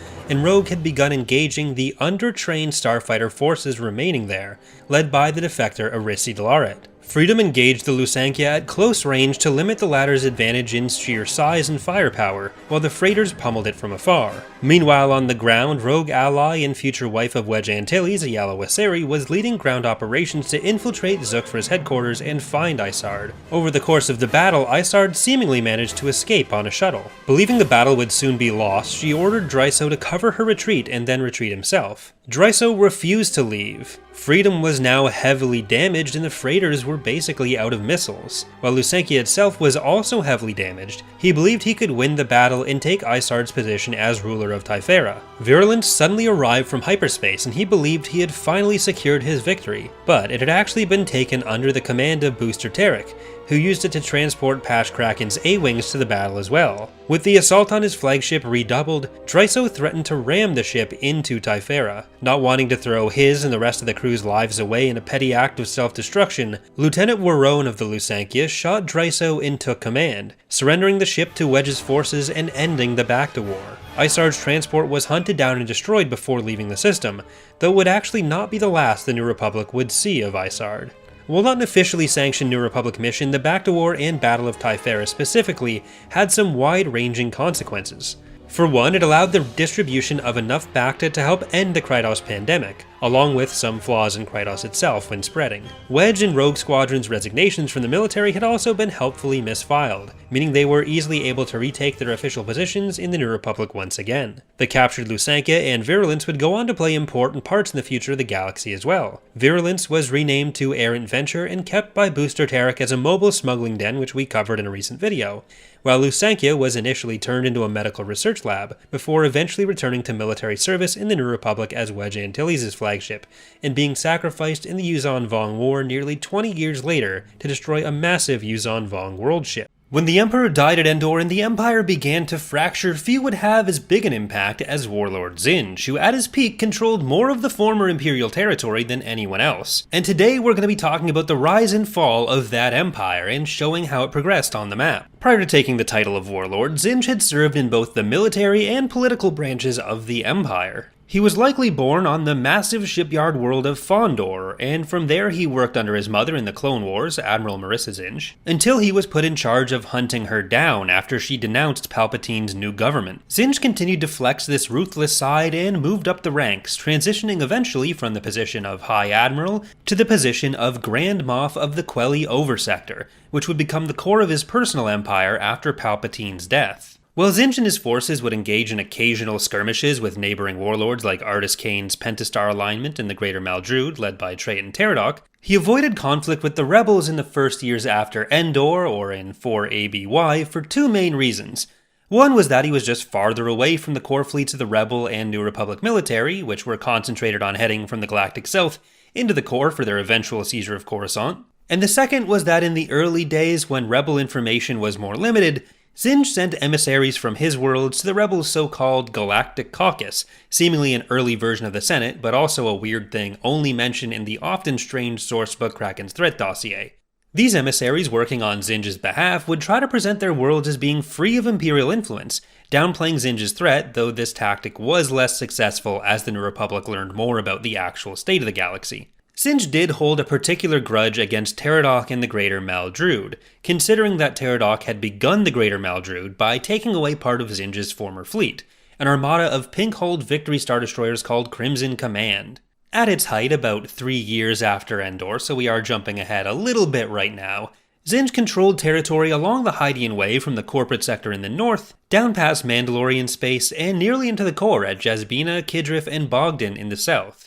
and Rogue had begun engaging the undertrained starfighter forces remaining there, led by the defector Arissi Delaret. Freedom engaged the Lusankya at close range to limit the latter's advantage in sheer size and firepower, while the freighters pummeled it from afar. Meanwhile on the ground, rogue ally and future wife of Wedge Antilles, Ayala Waseri, was leading ground operations to infiltrate Zukfra's headquarters and find Isard. Over the course of the battle, Isard seemingly managed to escape on a shuttle. Believing the battle would soon be lost, she ordered Dryso to cover her retreat and then retreat himself. Dryso refused to leave. Freedom was now heavily damaged and the freighters were basically out of missiles. While Lusankya itself was also heavily damaged, he believed he could win the battle and take Isard's position as ruler of Thyferra. Virulence suddenly arrived from hyperspace and he believed he had finally secured his victory, but it had actually been taken under the command of Booster Tarek, who used it to transport Pash Kraken's A-Wings to the battle as well. With the assault on his flagship redoubled, Dryso threatened to ram the ship into Thyferra. Not wanting to throw his and the rest of the crew's lives away in a petty act of self-destruction, Lieutenant Warone of the Lusankya shot Dryso and took command, surrendering the ship to Wedge's forces and ending the Bacta War. Isard's transport was hunted down and destroyed before leaving the system, though it would actually not be the last the New Republic would see of Isard. While not an officially sanctioned New Republic mission, the Bacta War and Battle of Thyferra specifically had some wide-ranging consequences. For one, it allowed the distribution of enough Bacta to help end the Krytos pandemic, along with some flaws in Krytos itself when spreading. Wedge and Rogue Squadron's resignations from the military had also been helpfully misfiled, meaning they were easily able to retake their official positions in the New Republic once again. The captured Lusankya and Virulence would go on to play important parts in the future of the galaxy as well. Virulence was renamed to Errant Venture and kept by Booster Tarek as a mobile smuggling den, which we covered in a recent video, while Lusankya was initially turned into a medical research lab, before eventually returning to military service in the New Republic as Wedge Antilles' flagship, and being sacrificed in the Yuuzhan Vong War nearly 20 years later to destroy a massive Yuuzhan Vong world ship. When the Emperor died at Endor and the Empire began to fracture, few would have as big an impact as Warlord Zsinj, who at his peak controlled more of the former Imperial territory than anyone else. And today we're going to be talking about the rise and fall of that empire and showing how it progressed on the map. Prior to taking the title of Warlord, Zsinj had served in both the military and political branches of the Empire. He was likely born on the massive shipyard world of Fondor, and from there he worked under his mother in the Clone Wars, Admiral Marissa Zsinj, until he was put in charge of hunting her down after she denounced Palpatine's new government. Zsinj continued to flex this ruthless side and moved up the ranks, transitioning eventually from the position of High Admiral to the position of Grand Moff of the Quelli Oversector, which would become the core of his personal empire after Palpatine's death. While Zsinj and his forces would engage in occasional skirmishes with neighboring warlords like Artus Kane's Pentastar alignment in the Greater Maldrood, led by Traiton Teradok, he avoided conflict with the rebels in the first years after Endor, or in 4 ABY, for two main reasons. One was that he was just farther away from the core fleets of the Rebel and New Republic military, which were concentrated on heading from the Galactic South into the core for their eventual seizure of Coruscant. And the second was that in the early days, when Rebel information was more limited, Zsinj sent emissaries from his worlds to the Rebels' so-called Galactic Caucus, seemingly an early version of the Senate, but also a weird thing only mentioned in the often strange sourcebook Kraken's Threat Dossier. These emissaries working on Zsinj's behalf would try to present their worlds as being free of Imperial influence, downplaying Zsinj's threat, though this tactic was less successful as the New Republic learned more about the actual state of the galaxy. Zsinj did hold a particular grudge against Teradok and the Greater Maldrood, considering that Teradok had begun the Greater Maldrood by taking away part of Zsinj's former fleet, an armada of pink-hulled Victory Star Destroyers called Crimson Command. At its height, about 3 years after Endor, so we are jumping ahead a little bit right now, Zsinj controlled territory along the Hydean Way from the corporate sector in the north, down past Mandalorian space, and nearly into the core at Jasbina, Kidrif, and Bogdan in the south.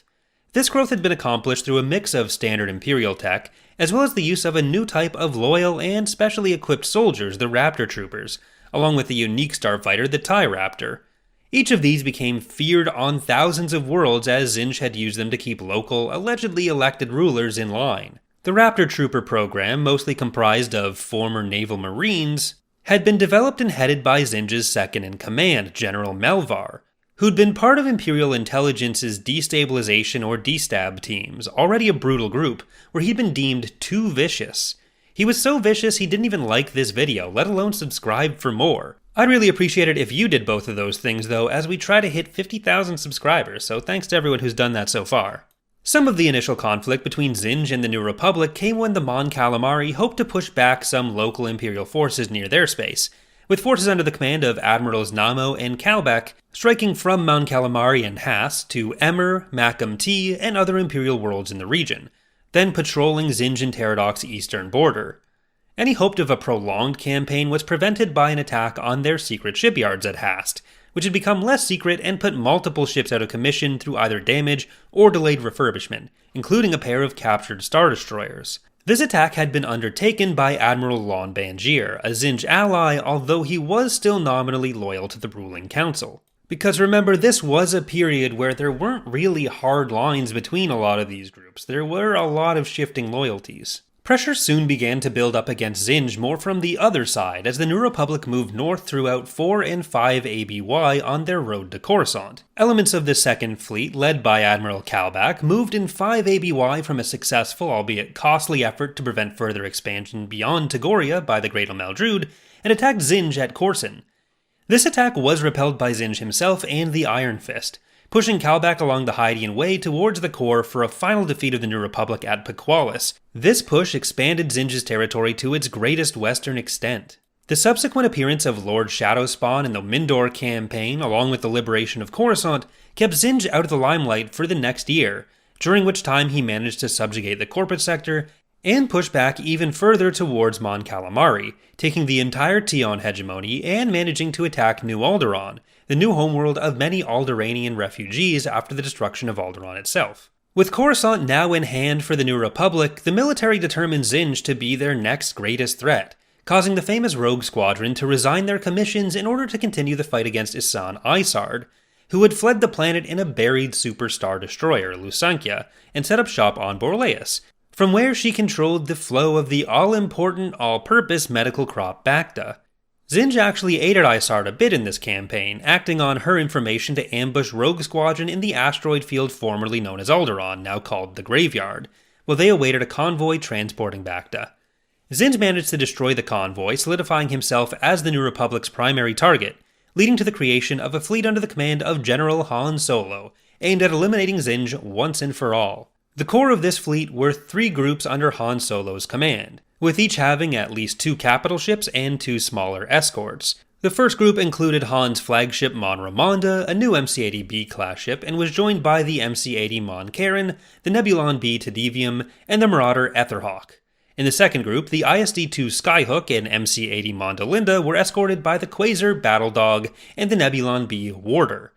This growth had been accomplished through a mix of standard Imperial tech, as well as the use of a new type of loyal and specially equipped soldiers, the Raptor Troopers, along with the unique starfighter, the TIE Raptor. Each of these became feared on thousands of worlds as Zsinj had used them to keep local, allegedly elected rulers in line. The Raptor Trooper program, mostly comprised of former naval marines, had been developed and headed by Zsinj's second-in-command, General Melvar, who'd been part of Imperial Intelligence's destabilization or destab teams, already a brutal group, where he'd been deemed too vicious. He was so vicious he didn't even like this video, let alone subscribe for more. I'd really appreciate it if you did both of those things though, as we try to hit 50,000 subscribers, so thanks to everyone who's done that so far. Some of the initial conflict between Zsinj and the New Republic came when the Mon Cal hoped to push back some local Imperial forces near their space, with forces under the command of Admirals Namo and Kalbek striking from Mon Calamari and Hass to Emmer, Macam T, and other Imperial worlds in the region, then patrolling Zsinj and Teradoc's eastern border. Any hope of a prolonged campaign was prevented by an attack on their secret shipyards at Hast, which had become less secret and put multiple ships out of commission through either damage or delayed refurbishment, including a pair of captured Star Destroyers. This attack had been undertaken by Admiral Lon Bangier, a Zsinj ally, although he was still nominally loyal to the ruling council. Because remember, this was a period where there weren't really hard lines between a lot of these groups. There were a lot of shifting loyalties. Pressure soon began to build up against Zsinj more from the other side as the New Republic moved north throughout 4 and 5 ABY on their road to Coruscant. Elements of the Second Fleet, led by Admiral Kalbak, moved in 5 ABY from a successful, albeit costly, effort to prevent further expansion beyond Tagoria by the Greater Maldrood, and attacked Zsinj at Coruscant. This attack was repelled by Zsinj himself and the Iron Fist, pushing Kalbak along the Hydian Way towards the core for a final defeat of the New Republic at Pequalis. This push expanded Zsinj's territory to its greatest western extent. The subsequent appearance of Lord Shadowspawn in the Mindor campaign, along with the liberation of Coruscant, kept Zsinj out of the limelight for the next year, during which time he managed to subjugate the corporate sector and push back even further towards Mon Calamari, taking the entire Tion hegemony and managing to attack New Alderaan, the new homeworld of many Alderaanian refugees after the destruction of Alderaan itself. With Coruscant now in hand for the New Republic, the military determined Zsinj to be their next greatest threat, causing the famous Rogue Squadron to resign their commissions in order to continue the fight against Isan Isard, who had fled the planet in a buried superstar destroyer, Lusankya, and set up shop on Borleus, from where she controlled the flow of the all-important, all-purpose medical crop Bacta. Zsinj actually aided Isard a bit in this campaign, acting on her information to ambush Rogue Squadron in the asteroid field formerly known as Alderaan, now called the Graveyard, while they awaited a convoy transporting Bacta. Zsinj managed to destroy the convoy, solidifying himself as the New Republic's primary target, leading to the creation of a fleet under the command of General Han Solo, aimed at eliminating Zsinj once and for all. The core of this fleet were 3 groups under Han Solo's command, with each having at least 2 capital ships and 2 smaller escorts. The first group included Han's flagship Mon Ramonda, a new MC-80B class ship, and was joined by the MC-80 Mon Karen, the Nebulon-B Tedivium, and the Marauder Etherhawk. In the second group, the ISD-2 Skyhook and MC-80 Mondolinda were escorted by the Quasar Battle Dog and the Nebulon-B Warder.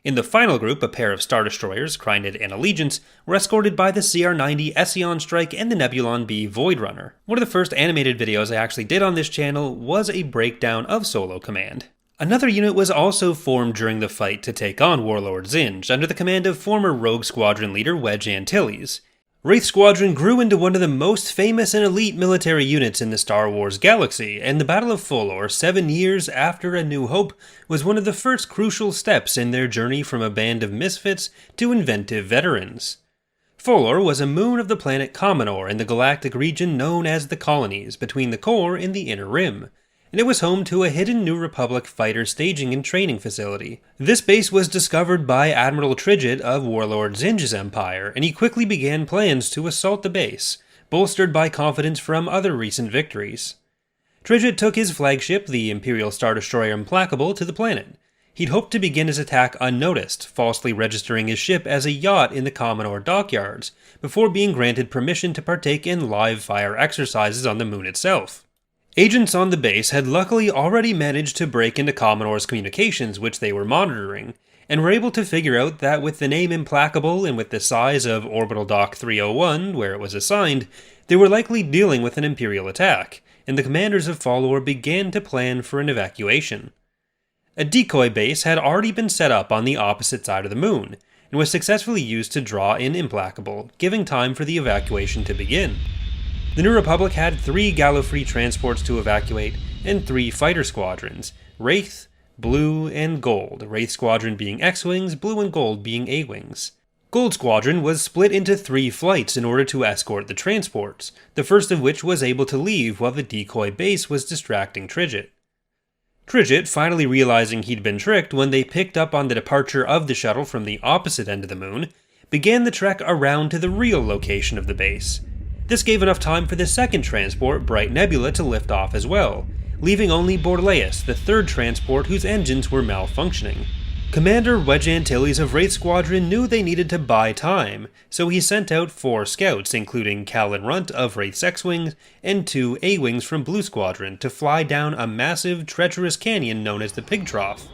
In the final group, a pair of Star Destroyers, Krynid and Allegiance, were escorted by the CR-90 Ession Strike and the Nebulon-B Void Runner. One of the first animated videos I actually did on this channel was a breakdown of Solo Command. Another unit was also formed during the fight to take on Warlord Zsinj, under the command of former Rogue Squadron leader Wedge Antilles. Wraith Squadron grew into one of the most famous and elite military units in the Star Wars galaxy, and the Battle of Folor, 7 years after A New Hope, was one of the first crucial steps in their journey from a band of misfits to inventive veterans. Folor was a moon of the planet Cominor in the galactic region known as the Colonies, between the core and the Inner Rim, and it was home to a hidden New Republic fighter staging and training facility. This base was discovered by Admiral Trijit of Warlord Zsinj's empire, and he quickly began plans to assault the base, bolstered by confidence from other recent victories. Trijit took his flagship, the Imperial Star Destroyer Implacable, to the planet. He'd hoped to begin his attack unnoticed, falsely registering his ship as a yacht in the Cominor dockyards, before being granted permission to partake in live-fire exercises on the moon itself. Agents on the base had luckily already managed to break into Cominor's communications, which they were monitoring, and were able to figure out that with the name Implacable and with the size of Orbital Dock 301, where it was assigned, they were likely dealing with an Imperial attack, and the commanders of Folor began to plan for an evacuation. A decoy base had already been set up on the opposite side of the moon, and was successfully used to draw in Implacable, giving time for the evacuation to begin. The New Republic had 3 Gallifrey transports to evacuate, and 3 fighter squadrons, Wraith, Blue, and Gold, Wraith Squadron being X-Wings, Blue and Gold being A-Wings. Gold Squadron was split into 3 flights in order to escort the transports, the first of which was able to leave while the decoy base was distracting Trijit. Trijit, finally realizing he'd been tricked when they picked up on the departure of the shuttle from the opposite end of the moon, began the trek around to the real location of the base. This gave enough time for the second transport, Bright Nebula, to lift off as well, leaving only Borleus, the third transport whose engines were malfunctioning. Commander Wedge Antilles of Wraith Squadron knew they needed to buy time, so he sent out 4 scouts, including Cal and Runt of Wraith's X-Wings and 2 A-Wings from Blue Squadron, to fly down a massive, treacherous canyon known as the Pig Trough.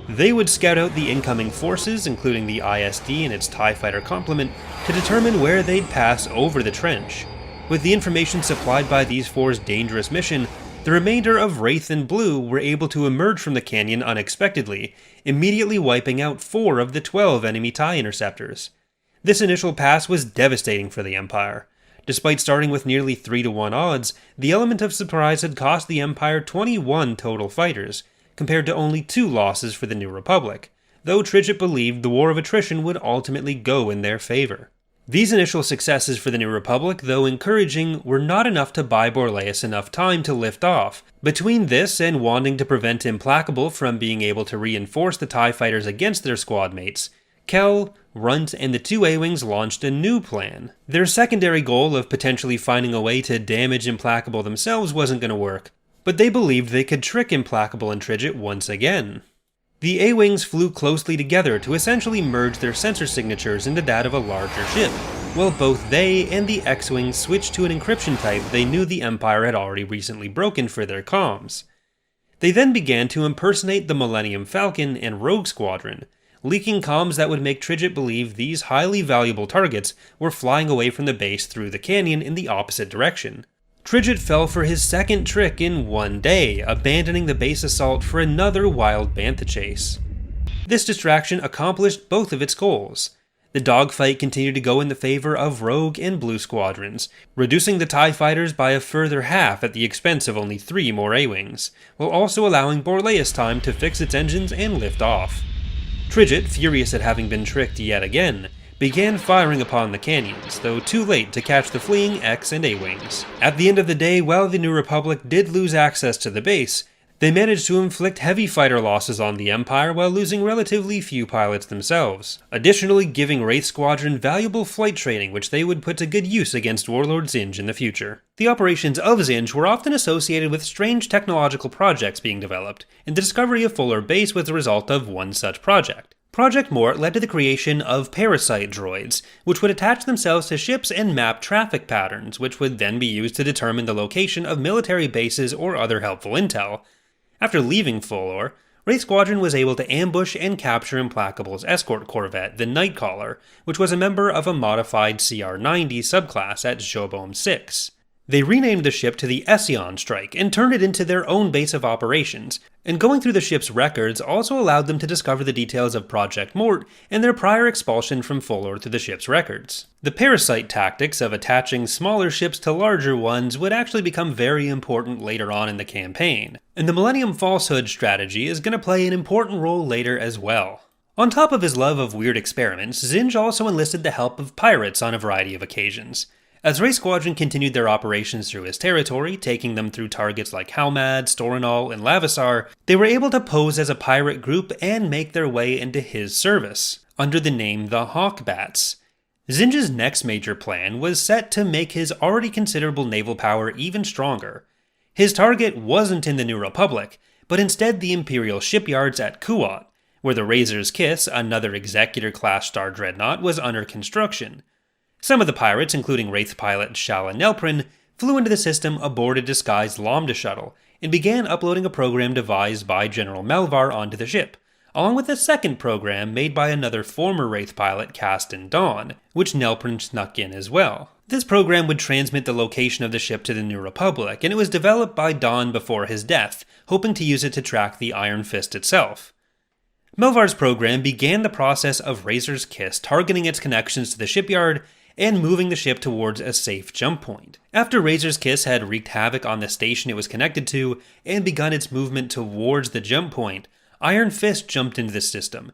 They would scout out the incoming forces, including the ISD and its TIE Fighter complement, to determine where they'd pass over the trench. With the information supplied by these 4's dangerous mission, the remainder of Wraith and Blue were able to emerge from the canyon unexpectedly, immediately wiping out 4 of the 12 enemy TIE interceptors. This initial pass was devastating for the Empire. Despite starting with nearly 3-to-1 odds, the element of surprise had cost the Empire 21 total fighters, compared to only 2 losses for the New Republic, though Tridget believed the war of attrition would ultimately go in their favor. These initial successes for the New Republic, though encouraging, were not enough to buy Borleus enough time to lift off. Between this and wanting to prevent Implacable from being able to reinforce the TIE fighters against their squad mates, Kel, Runt, and the 2 A-Wings launched a new plan. Their secondary goal of potentially finding a way to damage Implacable themselves wasn't going to work, but they believed they could trick Implacable and Tridget once again. The A-Wings flew closely together to essentially merge their sensor signatures into that of a larger ship, while both they and the X-Wings switched to an encryption type they knew the Empire had already recently broken for their comms. They then began to impersonate the Millennium Falcon and Rogue Squadron, leaking comms that would make Tridget believe these highly valuable targets were flying away from the base through the canyon in the opposite direction. Tridget fell for his second trick in one day, abandoning the base assault for another wild bantha chase. This distraction accomplished both of its goals. The dogfight continued to go in the favor of Rogue and Blue Squadrons, reducing the TIE fighters by a further half at the expense of only 3 more A-Wings, while also allowing Borleus time to fix its engines and lift off. Tridget, furious at having been tricked yet again, began firing upon the canyons, though too late to catch the fleeing X and A-Wings. At the end of the day, while the New Republic did lose access to the base, they managed to inflict heavy fighter losses on the Empire while losing relatively few pilots themselves, additionally giving Wraith Squadron valuable flight training which they would put to good use against Warlord Zsinj in the future. The operations of Zsinj were often associated with strange technological projects being developed, and the discovery of Fuller Base was the result of one such project. Project Mort led to the creation of parasite droids, which would attach themselves to ships and map traffic patterns, which would then be used to determine the location of military bases or other helpful intel. After leaving Fuller, Wraith Squadron was able to ambush and capture Implacable's escort corvette, the Nightcaller, which was a member of a modified CR-90 subclass at Jobom 6. They renamed the ship to the Ession Strike and turned it into their own base of operations, and going through the ship's records also allowed them to discover the details of Project Mort and their prior expulsion from Fuller through the ship's records. The parasite tactics of attaching smaller ships to larger ones would actually become very important later on in the campaign, and the Millennium Falsehood strategy is going to play an important role later as well. On top of his love of weird experiments, Zsinj also enlisted the help of pirates on a variety of occasions. As Wraith Squadron continued their operations through his territory, taking them through targets like Halmad, Storinol, and Lavasar, they were able to pose as a pirate group and make their way into his service, under the name the Hawkbats. Zsinj's next major plan was set to make his already considerable naval power even stronger. His target wasn't in the New Republic, but instead the Imperial shipyards at Kuat, where the Razor's Kiss, another Executor-class Star Dreadnought, was under construction. Some of the pirates, including Wraith pilot Shala Nelprin, flew into the system aboard a disguised Lambda shuttle and began uploading a program devised by General Melvar onto the ship, along with a second program made by another former Wraith pilot, Castan Dawn, which Nelprin snuck in as well. This program would transmit the location of the ship to the New Republic, and it was developed by Dawn before his death, hoping to use it to track the Iron Fist itself. Melvar's program began the process of Razor's Kiss targeting its connections to the shipyard and moving the ship towards a safe jump point. After Razor's Kiss had wreaked havoc on the station it was connected to and begun its movement towards the jump point, Iron Fist jumped into the system,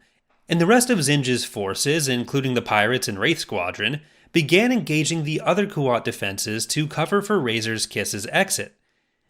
and the rest of Zsinj's forces, including the pirates and Wraith Squadron, began engaging the other Kuat defenses to cover for Razor's Kiss's exit.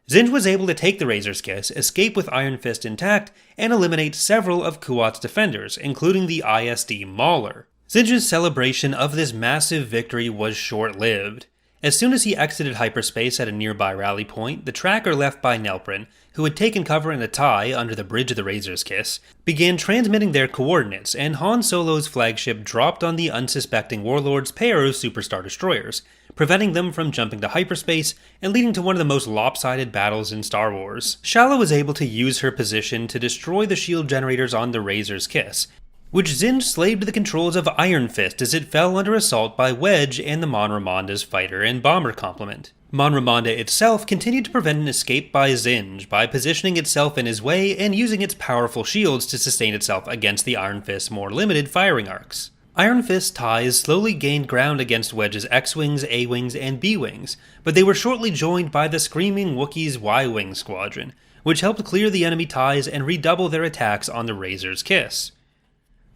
Zsinj was able to take the Razor's Kiss, escape with Iron Fist intact, and eliminate several of Kuat's defenders, including the ISD Mauler. Zsinj's celebration of this massive victory was short-lived. As soon as he exited hyperspace at a nearby rally point, the tracker left by Nelprin, who had taken cover in a tie under the bridge of the Razor's Kiss, began transmitting their coordinates, and Han Solo's flagship dropped on the unsuspecting Warlord's pair of superstar destroyers, preventing them from jumping to hyperspace and leading to one of the most lopsided battles in Star Wars. Shala was able to use her position to destroy the shield generators on the Razor's Kiss, which Zsinj slaved to the controls of Iron Fist as it fell under assault by Wedge and the Mon Ramonda's fighter and bomber complement. Mon Ramonda itself continued to prevent an escape by Zsinj by positioning itself in his way and using its powerful shields to sustain itself against the Iron Fist's more limited firing arcs. Iron Fist's ties slowly gained ground against Wedge's X-Wings, A-Wings, and B-Wings, but they were shortly joined by the Screaming Wookiee's Y-Wing Squadron, which helped clear the enemy ties and redouble their attacks on the Razor's Kiss.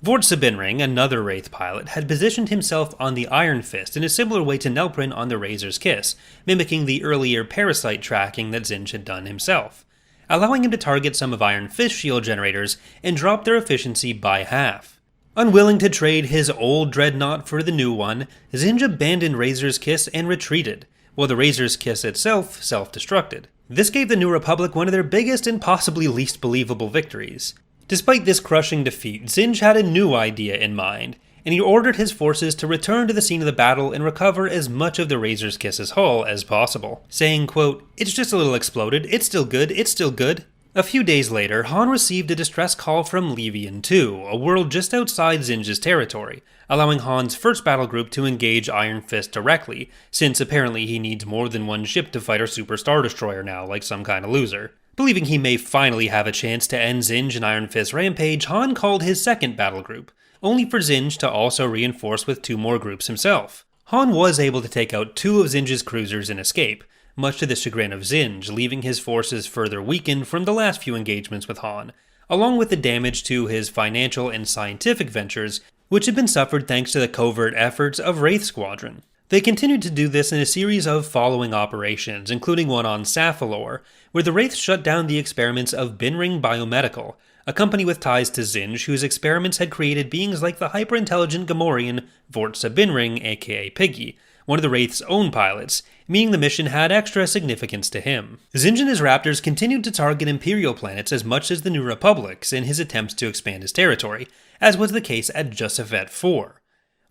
Vort Sabinring, another Wraith pilot, had positioned himself on the Iron Fist in a similar way to Nelprin on the Razor's Kiss, mimicking the earlier parasite tracking that Zsinj had done himself, allowing him to target some of Iron Fist's shield generators and drop their efficiency by half. Unwilling to trade his old dreadnought for the new one, Zsinj abandoned Razor's Kiss and retreated, while the Razor's Kiss itself self-destructed. This gave the New Republic one of their biggest and possibly least believable victories. Despite this crushing defeat, Zsinj had a new idea in mind, and he ordered his forces to return to the scene of the battle and recover as much of the Razor's Kiss's hull as possible, saying, quote, "It's just a little exploded, it's still good, it's still good." A few days later, Han received a distress call from Levian 2, a world just outside Zsinj's territory, allowing Han's first battle group to engage Iron Fist directly, since apparently he needs more than one ship to fight a super Star Destroyer now, like some kind of loser. Believing he may finally have a chance to end Zsinj and Iron Fist's rampage, Han called his second battle group, only for Zsinj to also reinforce with 2 more groups himself. Han was able to take out 2 of Zsinj's cruisers and escape, much to the chagrin of Zsinj, leaving his forces further weakened from the last few engagements with Han, along with the damage to his financial and scientific ventures, which had been suffered thanks to the covert efforts of Wraith Squadron. They continued to do this in a series of following operations, including one on Sapphilor, where the Wraiths shut down the experiments of Binring Biomedical, a company with ties to Zsinj whose experiments had created beings like the hyper-intelligent Gamorrean Vort Sabinring, aka Piggy, one of the Wraith's own pilots, meaning the mission had extra significance to him. Zsinj and his Raptors continued to target Imperial planets as much as the New Republic's in his attempts to expand his territory, as was the case at Jusufet IV.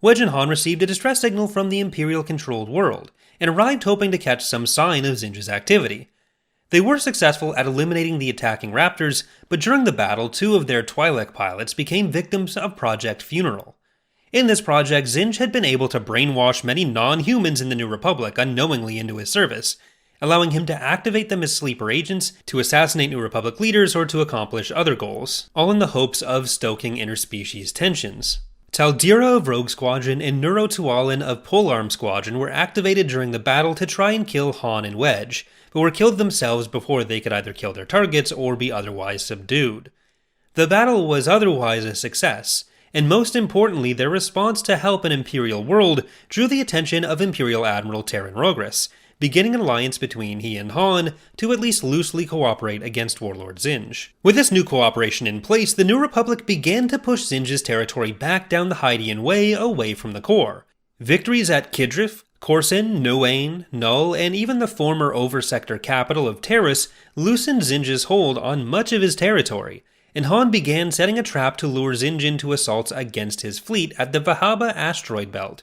Wedge and Han received a distress signal from the Imperial-controlled world, and arrived hoping to catch some sign of Zsinj's activity. They were successful at eliminating the attacking Raptors, but during the battle 2 of their Twi'lek pilots became victims of Project Funeral. In this project, Zsinj had been able to brainwash many non-humans in the New Republic unknowingly into his service, allowing him to activate them as sleeper agents to assassinate New Republic leaders or to accomplish other goals, all in the hopes of stoking interspecies tensions. Taldira of Rogue Squadron and Neurotualan of Polearm Squadron were activated during the battle to try and kill Han and Wedge, but were killed themselves before they could either kill their targets or be otherwise subdued. The battle was otherwise a success, and most importantly, their response to help an Imperial world drew the attention of Imperial Admiral Terran Rogris, beginning an alliance between he and Han to at least loosely cooperate against Warlord Zsinj. With this new cooperation in place, the New Republic began to push Zsinj's territory back down the Hydean Way away from the core. Victories at Kidrif, Coruscant, Nuain, Null, and even the former over-sector capital of Terrace loosened Zsinj's hold on much of his territory, and Han began setting a trap to lure Zsinj into assaults against his fleet at the Vahaba asteroid belt.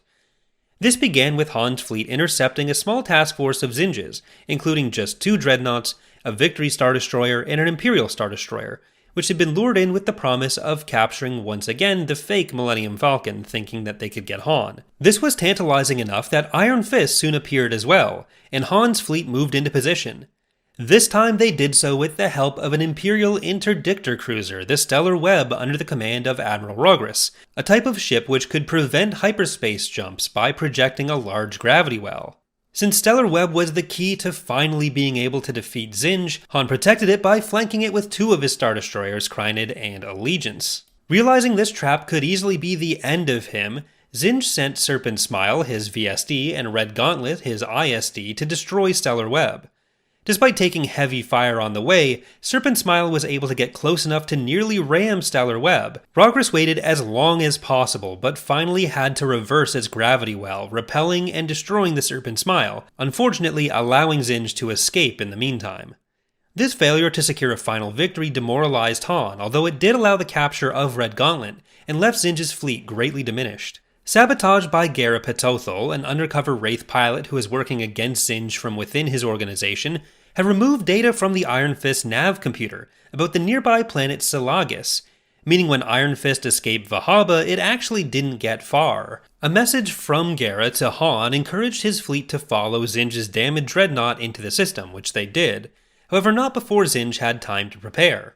This began with Han's fleet intercepting a small task force of Zsinj's, including just 2 dreadnoughts, a Victory Star Destroyer, and an Imperial Star Destroyer, which had been lured in with the promise of capturing once again the fake Millennium Falcon, thinking that they could get Han. This was tantalizing enough that Iron Fist soon appeared as well, and Han's fleet moved into position. This time they did so with the help of an Imperial interdictor cruiser, the Stellar Web, under the command of Admiral Rogris, a type of ship which could prevent hyperspace jumps by projecting a large gravity well. Since Stellar Web was the key to finally being able to defeat Zsinj, Han protected it by flanking it with 2 of his Star Destroyers, Crynid and Allegiance. Realizing this trap could easily be the end of him, Zsinj sent Serpent Smile, his VSD, and Red Gauntlet, his ISD, to destroy Stellar Web. Despite taking heavy fire on the way, Serpent Smile was able to get close enough to nearly ram Stellar Web. Rogris waited as long as possible, but finally had to reverse its gravity well, repelling and destroying the Serpent Smile, unfortunately allowing Zsinj to escape in the meantime. This failure to secure a final victory demoralized Han, although it did allow the capture of Red Gauntlet, and left Zsinj's fleet greatly diminished. Sabotaged by Gayer Petothol, an undercover Wraith pilot who is working against Zsinj from within his organization, had removed data from the Iron Fist nav computer about the nearby planet Selagus, meaning when Iron Fist escaped Vahaba, it actually didn't get far. A message from Gayer to Han encouraged his fleet to follow Zsinj's damaged dreadnought into the system, which they did, however not before Zsinj had time to prepare.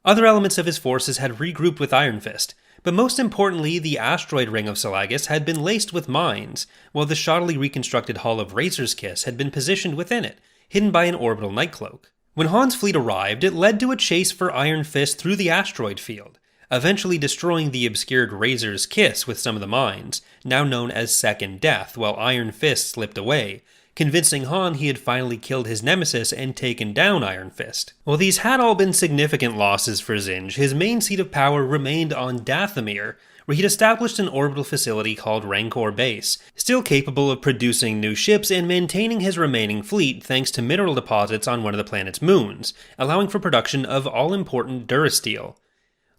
Other elements of his forces had regrouped with Iron Fist, but most importantly, the asteroid ring of Selagus had been laced with mines, while the shoddily reconstructed hull of Razor's Kiss had been positioned within it, hidden by an orbital nightcloak. When Han's fleet arrived, it led to a chase for Iron Fist through the asteroid field, eventually destroying the obscured Razor's Kiss with some of the mines, now known as Second Death, while Iron Fist slipped away, convincing Han he had finally killed his nemesis and taken down Iron Fist. While these had all been significant losses for Zsinj, his main seat of power remained on Dathomir, where he'd established an orbital facility called Rancor Base, still capable of producing new ships and maintaining his remaining fleet thanks to mineral deposits on one of the planet's moons, allowing for production of all-important Durasteel.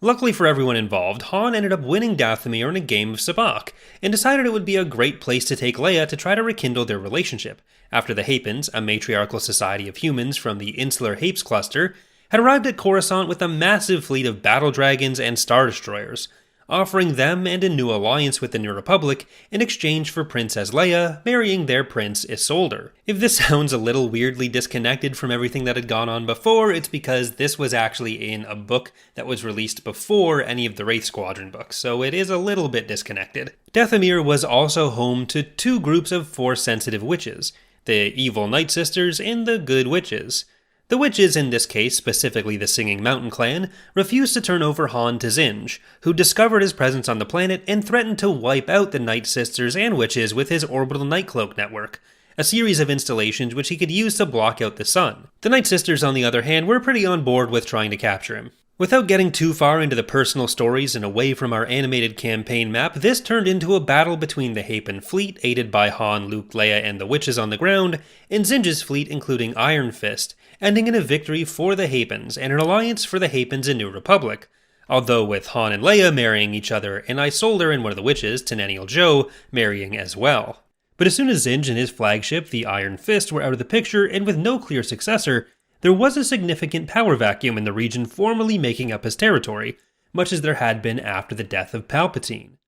Luckily for everyone involved, Han ended up winning Dathomir in a game of sabacc, and decided it would be a great place to take Leia to try to rekindle their relationship, after the Hapens, a matriarchal society of humans from the insular Hapes cluster, had arrived at Coruscant with a massive fleet of battle dragons and star destroyers, offering them and a new alliance with the New Republic in exchange for Princess Leia marrying their prince Isolder. If this sounds a little weirdly disconnected from everything that had gone on before, it's because this was actually in a book that was released before any of the Wraith Squadron books, so it is a little bit disconnected. Dathomir was also home to two groups of Force-sensitive witches, the Evil Night Sisters and the Good Witches. The witches, in this case specifically the Singing Mountain clan, refused to turn over Han to Zsinj, who discovered his presence on the planet and threatened to wipe out the Night Sisters and witches with his orbital nightcloak network, a series of installations which he could use to block out the sun. The Night Sisters, on the other hand, were pretty on board with trying to capture him. Without getting too far into the personal stories and away from our animated campaign map, this turned into a battle between the Hapen fleet, aided by Han, Luke, Leia, and the witches on the ground, and Zsinj's fleet including Iron Fist, ending in a victory for the Hapens and an alliance for the Hapens and New Republic, although with Han and Leia marrying each other and Isolder and one of the witches, Tenennial Joe, marrying as well. But as soon as Zsinj and his flagship, the Iron Fist, were out of the picture and with no clear successor, there was a significant power vacuum in the region formally making up his territory, much as there had been after the death of Palpatine.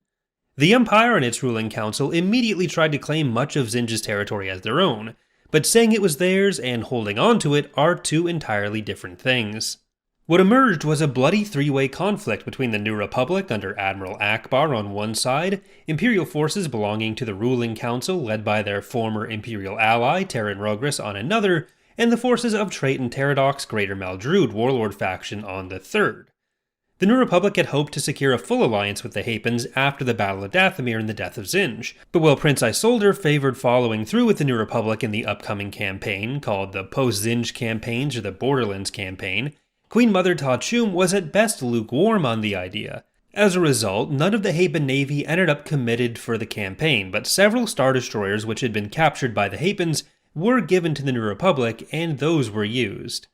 The Empire and its ruling council immediately tried to claim much of Zsinj's territory as their own, but saying it was theirs and holding on to it are two entirely different things. What emerged was a bloody three-way conflict between the New Republic under Admiral Ackbar on one side, Imperial forces belonging to the ruling council led by their former Imperial ally Terran Rogris on another, and the forces of Traitan Teradoc's Greater Maldrood Warlord faction on the third. The New Republic had hoped to secure a full alliance with the Hapens after the Battle of Dathomir and the death of Zsinj, but while Prince Isolder favored following through with the New Republic in the upcoming campaign, called the Post-Zsinj campaigns or the Borderlands campaign, Queen Mother Ta Chum was at best lukewarm on the idea. As a result, none of the Hapen navy ended up committed for the campaign, but several Star Destroyers which had been captured by the Hapens were given to the New Republic, and those were used.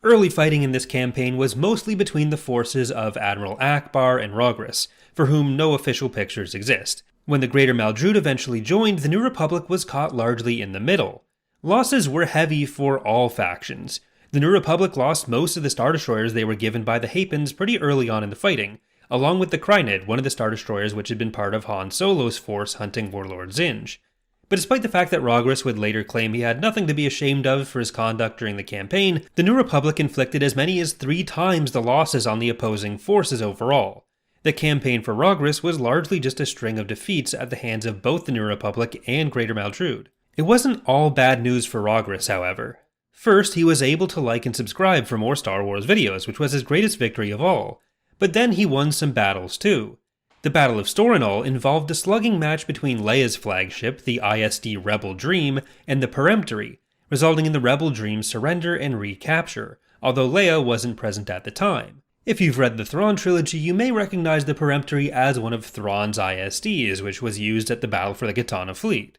Early fighting in this campaign was mostly between the forces of Admiral Ackbar and Rogris, for whom no official pictures exist. When the Greater Maldrood eventually joined, the New Republic was caught largely in the middle. Losses were heavy for all factions. The New Republic lost most of the Star Destroyers they were given by the Hapens pretty early on in the fighting, along with the Krynid, one of the Star Destroyers which had been part of Han Solo's force hunting Warlord Zsinj. But despite the fact that Rogris would later claim he had nothing to be ashamed of for his conduct during the campaign, the New Republic inflicted as many as 3 times the losses on the opposing forces overall. The campaign for Rogris was largely just a string of defeats at the hands of both the New Republic and Greater Maldrood. It wasn't all bad news for Rogris, however. First, he was able to like and subscribe for more Star Wars videos, which was his greatest victory of all. But then he won some battles too. The Battle of Storinol involved a slugging match between Leia's flagship, the ISD Rebel Dream, and the Peremptory, resulting in the Rebel Dream's surrender and recapture, although Leia wasn't present at the time. If you've read the Thrawn trilogy, you may recognize the Peremptory as one of Thrawn's ISDs, which was used at the Battle for the Katana Fleet.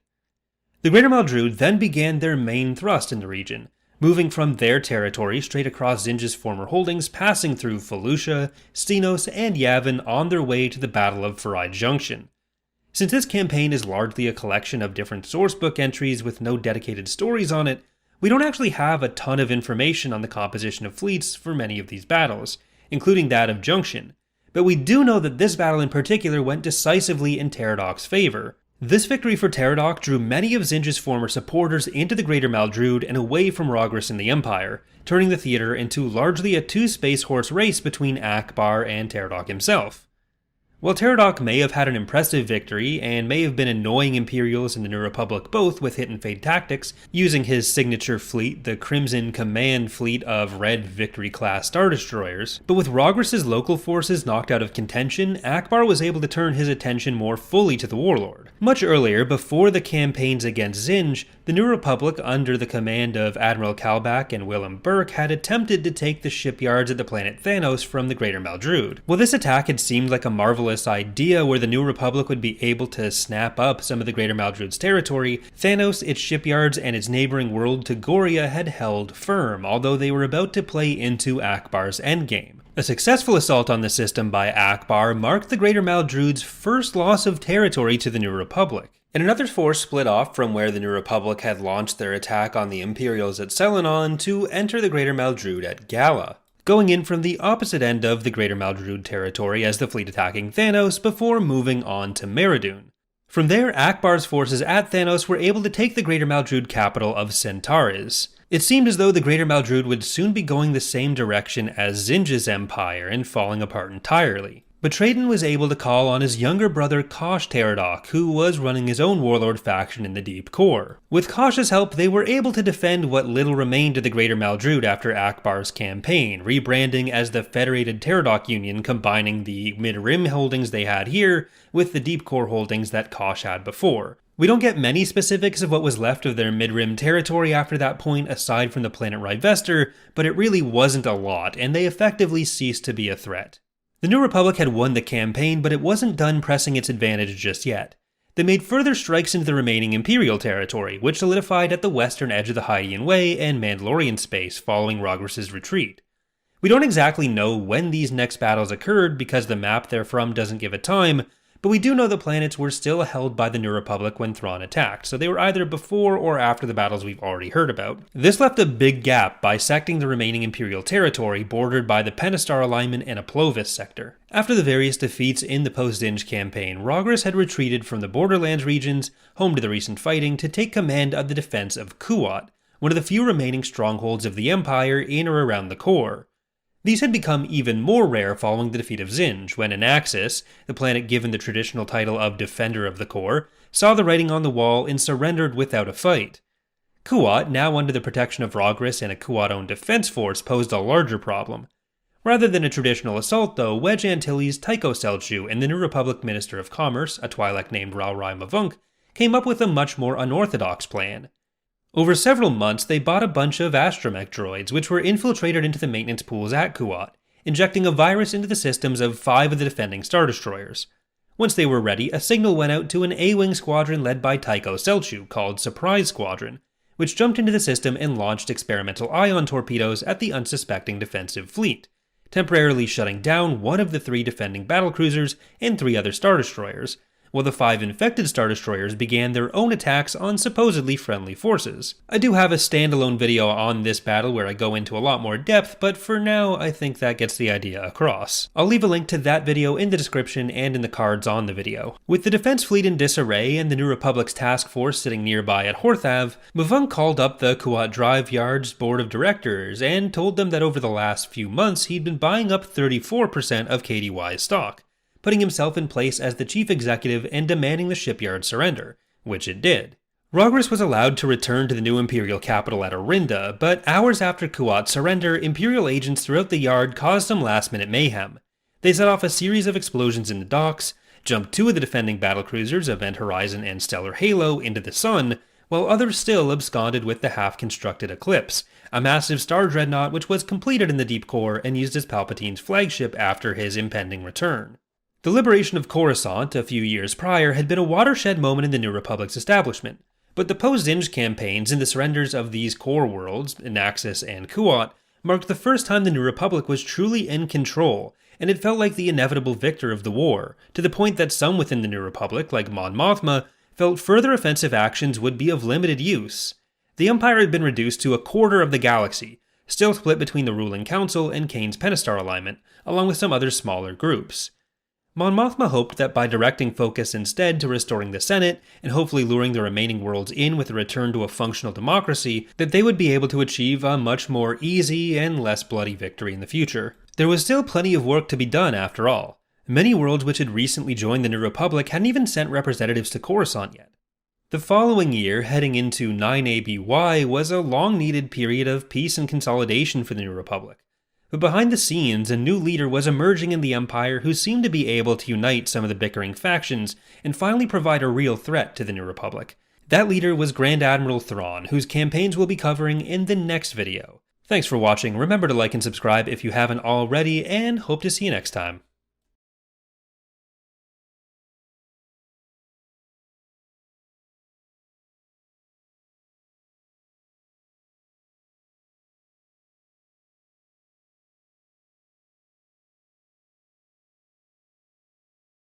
The Greater Maldrood then began their main thrust in the region, moving from their territory straight across Zsinj's former holdings, passing through Felucia, Stenos, and Yavin on their way to the Battle of Farai Junction. Since this campaign is largely a collection of different sourcebook entries with no dedicated stories on it, we don't actually have a ton of information on the composition of fleets for many of these battles, including that of Junction, but we do know that this battle in particular went decisively in Teradoc's favor. This victory for Teradoc drew many of Zsinj's former supporters into the Greater Maldrood and away from Rogris and the Empire, turning the theater into largely a two-space horse race between Ackbar and Teradoc himself. While Teradoc may have had an impressive victory, and may have been annoying Imperials and the New Republic both with hit and fade tactics, using his signature fleet, the Crimson Command fleet of Red Victory-class Star Destroyers, but with Rogris' local forces knocked out of contention, Ackbar was able to turn his attention more fully to the Warlord. Much earlier, before the campaigns against Zsinj, the New Republic under the command of Admiral Kalbak and Willem Burke had attempted to take the shipyards at the planet Thanos from the Greater Maldrood. While this attack had seemed like a marvelous idea where the New Republic would be able to snap up some of the Greater Maldrood's territory, Thanos, its shipyards, and its neighboring world Togoria had held firm, although they were about to play into Ackbar's endgame. A successful assault on the system by Ackbar marked the Greater Maldrood's first loss of territory to the New Republic. And another force split off from where the New Republic had launched their attack on the Imperials at Selenon to enter the Greater Maldrood at Gala, going in from the opposite end of the Greater Maldrood territory as the fleet attacking Thanos before moving on to Meridoon. From there, Ackbar's forces at Thanos were able to take the Greater Maldrood capital of Centaurus. It seemed as though the Greater Maldrood would soon be going the same direction as Zsinj's empire and falling apart entirely. But Traden was able to call on his younger brother Kosh Teradoc, who was running his own warlord faction in the Deep Core. With Kosh's help, they were able to defend what little remained of the Greater Maldrood after Ackbar's campaign, rebranding as the Federated Teradoc Union, combining the Mid-Rim holdings they had here with the Deep Core holdings that Kosh had before. We don't get many specifics of what was left of their Mid-Rim territory after that point aside from the planet Rivester, but it really wasn't a lot, and they effectively ceased to be a threat. The New Republic had won the campaign, but it wasn't done pressing its advantage just yet. They made further strikes into the remaining Imperial territory, which solidified at the western edge of the Hydean Way and Mandalorian space following Rogris' retreat. We don't exactly know when these next battles occurred because the map they're from doesn't give a time, but we do know the planets were still held by the New Republic when Thrawn attacked, so they were either before or after the battles we've already heard about. This left a big gap, bisecting the remaining Imperial territory, bordered by the Pentastar alignment and a Plovis sector. After the various defeats in the Post-Zsinj campaign, Rogris had retreated from the Borderlands regions, home to the recent fighting, to take command of the defense of Kuat, one of the few remaining strongholds of the Empire in or around the core. These had become even more rare following the defeat of Zsinj, when Anaxis, the planet given the traditional title of Defender of the Core, saw the writing on the wall and surrendered without a fight. Kuat, now under the protection of Rogris and a Kuat-owned defense force, posed a larger problem. Rather than a traditional assault though, Wedge Antilles, Tycho Celchu, and the New Republic Minister of Commerce, a Twi'lek named Raurai Mavunk, came up with a much more unorthodox plan. Over several months, they bought a bunch of astromech droids, which were infiltrated into the maintenance pools at Kuat, injecting a virus into the systems of 5 of the defending Star Destroyers. Once they were ready, a signal went out to an A-Wing squadron led by Tycho Celchu, called Surprise Squadron, which jumped into the system and launched experimental ion torpedoes at the unsuspecting defensive fleet, temporarily shutting down one of the 3 defending battlecruisers and 3 other Star Destroyers, while the 5 infected Star Destroyers began their own attacks on supposedly friendly forces. I do have a standalone video on this battle where I go into a lot more depth, but for now I think that gets the idea across. I'll leave a link to that video in the description and in the cards on the video. With the defense fleet in disarray and the New Republic's task force sitting nearby at Horthav, Mavunk called up the Kuat Drive Yard's board of directors and told them that over the last few months he'd been buying up 34% of KDY's stock, putting himself in place as the chief executive and demanding the shipyard surrender, which it did. Rogris was allowed to return to the new Imperial capital at Orinda, but hours after Kuat's surrender, Imperial agents throughout the yard caused some last-minute mayhem. They set off a series of explosions in the docks, jumped 2 of the defending battlecruisers, Event Horizon and Stellar Halo, into the sun, while others still absconded with the half-constructed Eclipse, a massive star dreadnought which was completed in the deep core and used as Palpatine's flagship after his impending return. The liberation of Coruscant a few years prior had been a watershed moment in the New Republic's establishment, but the post-Zsinj campaigns and the surrenders of these core worlds, Naxxus and Kuat, marked the first time the New Republic was truly in control, and it felt like the inevitable victor of the war, to the point that some within the New Republic, like Mon Mothma, felt further offensive actions would be of limited use. The Empire had been reduced to a quarter of the galaxy, still split between the ruling council and Kane's Pentastar alignment, along with some other smaller groups. Mon Mothma hoped that by directing focus instead to restoring the Senate, and hopefully luring the remaining worlds in with a return to a functional democracy, that they would be able to achieve a much more easy and less bloody victory in the future. There was still plenty of work to be done after all. Many worlds which had recently joined the New Republic hadn't even sent representatives to Coruscant yet. The following year, heading into 9 ABY, was a long-needed period of peace and consolidation for the New Republic. But behind the scenes, a new leader was emerging in the Empire who seemed to be able to unite some of the bickering factions and finally provide a real threat to the New Republic. That leader was Grand Admiral Thrawn, whose campaigns we'll be covering in the next video. Thanks for watching, remember to like and subscribe if you haven't already, and hope to see you next time.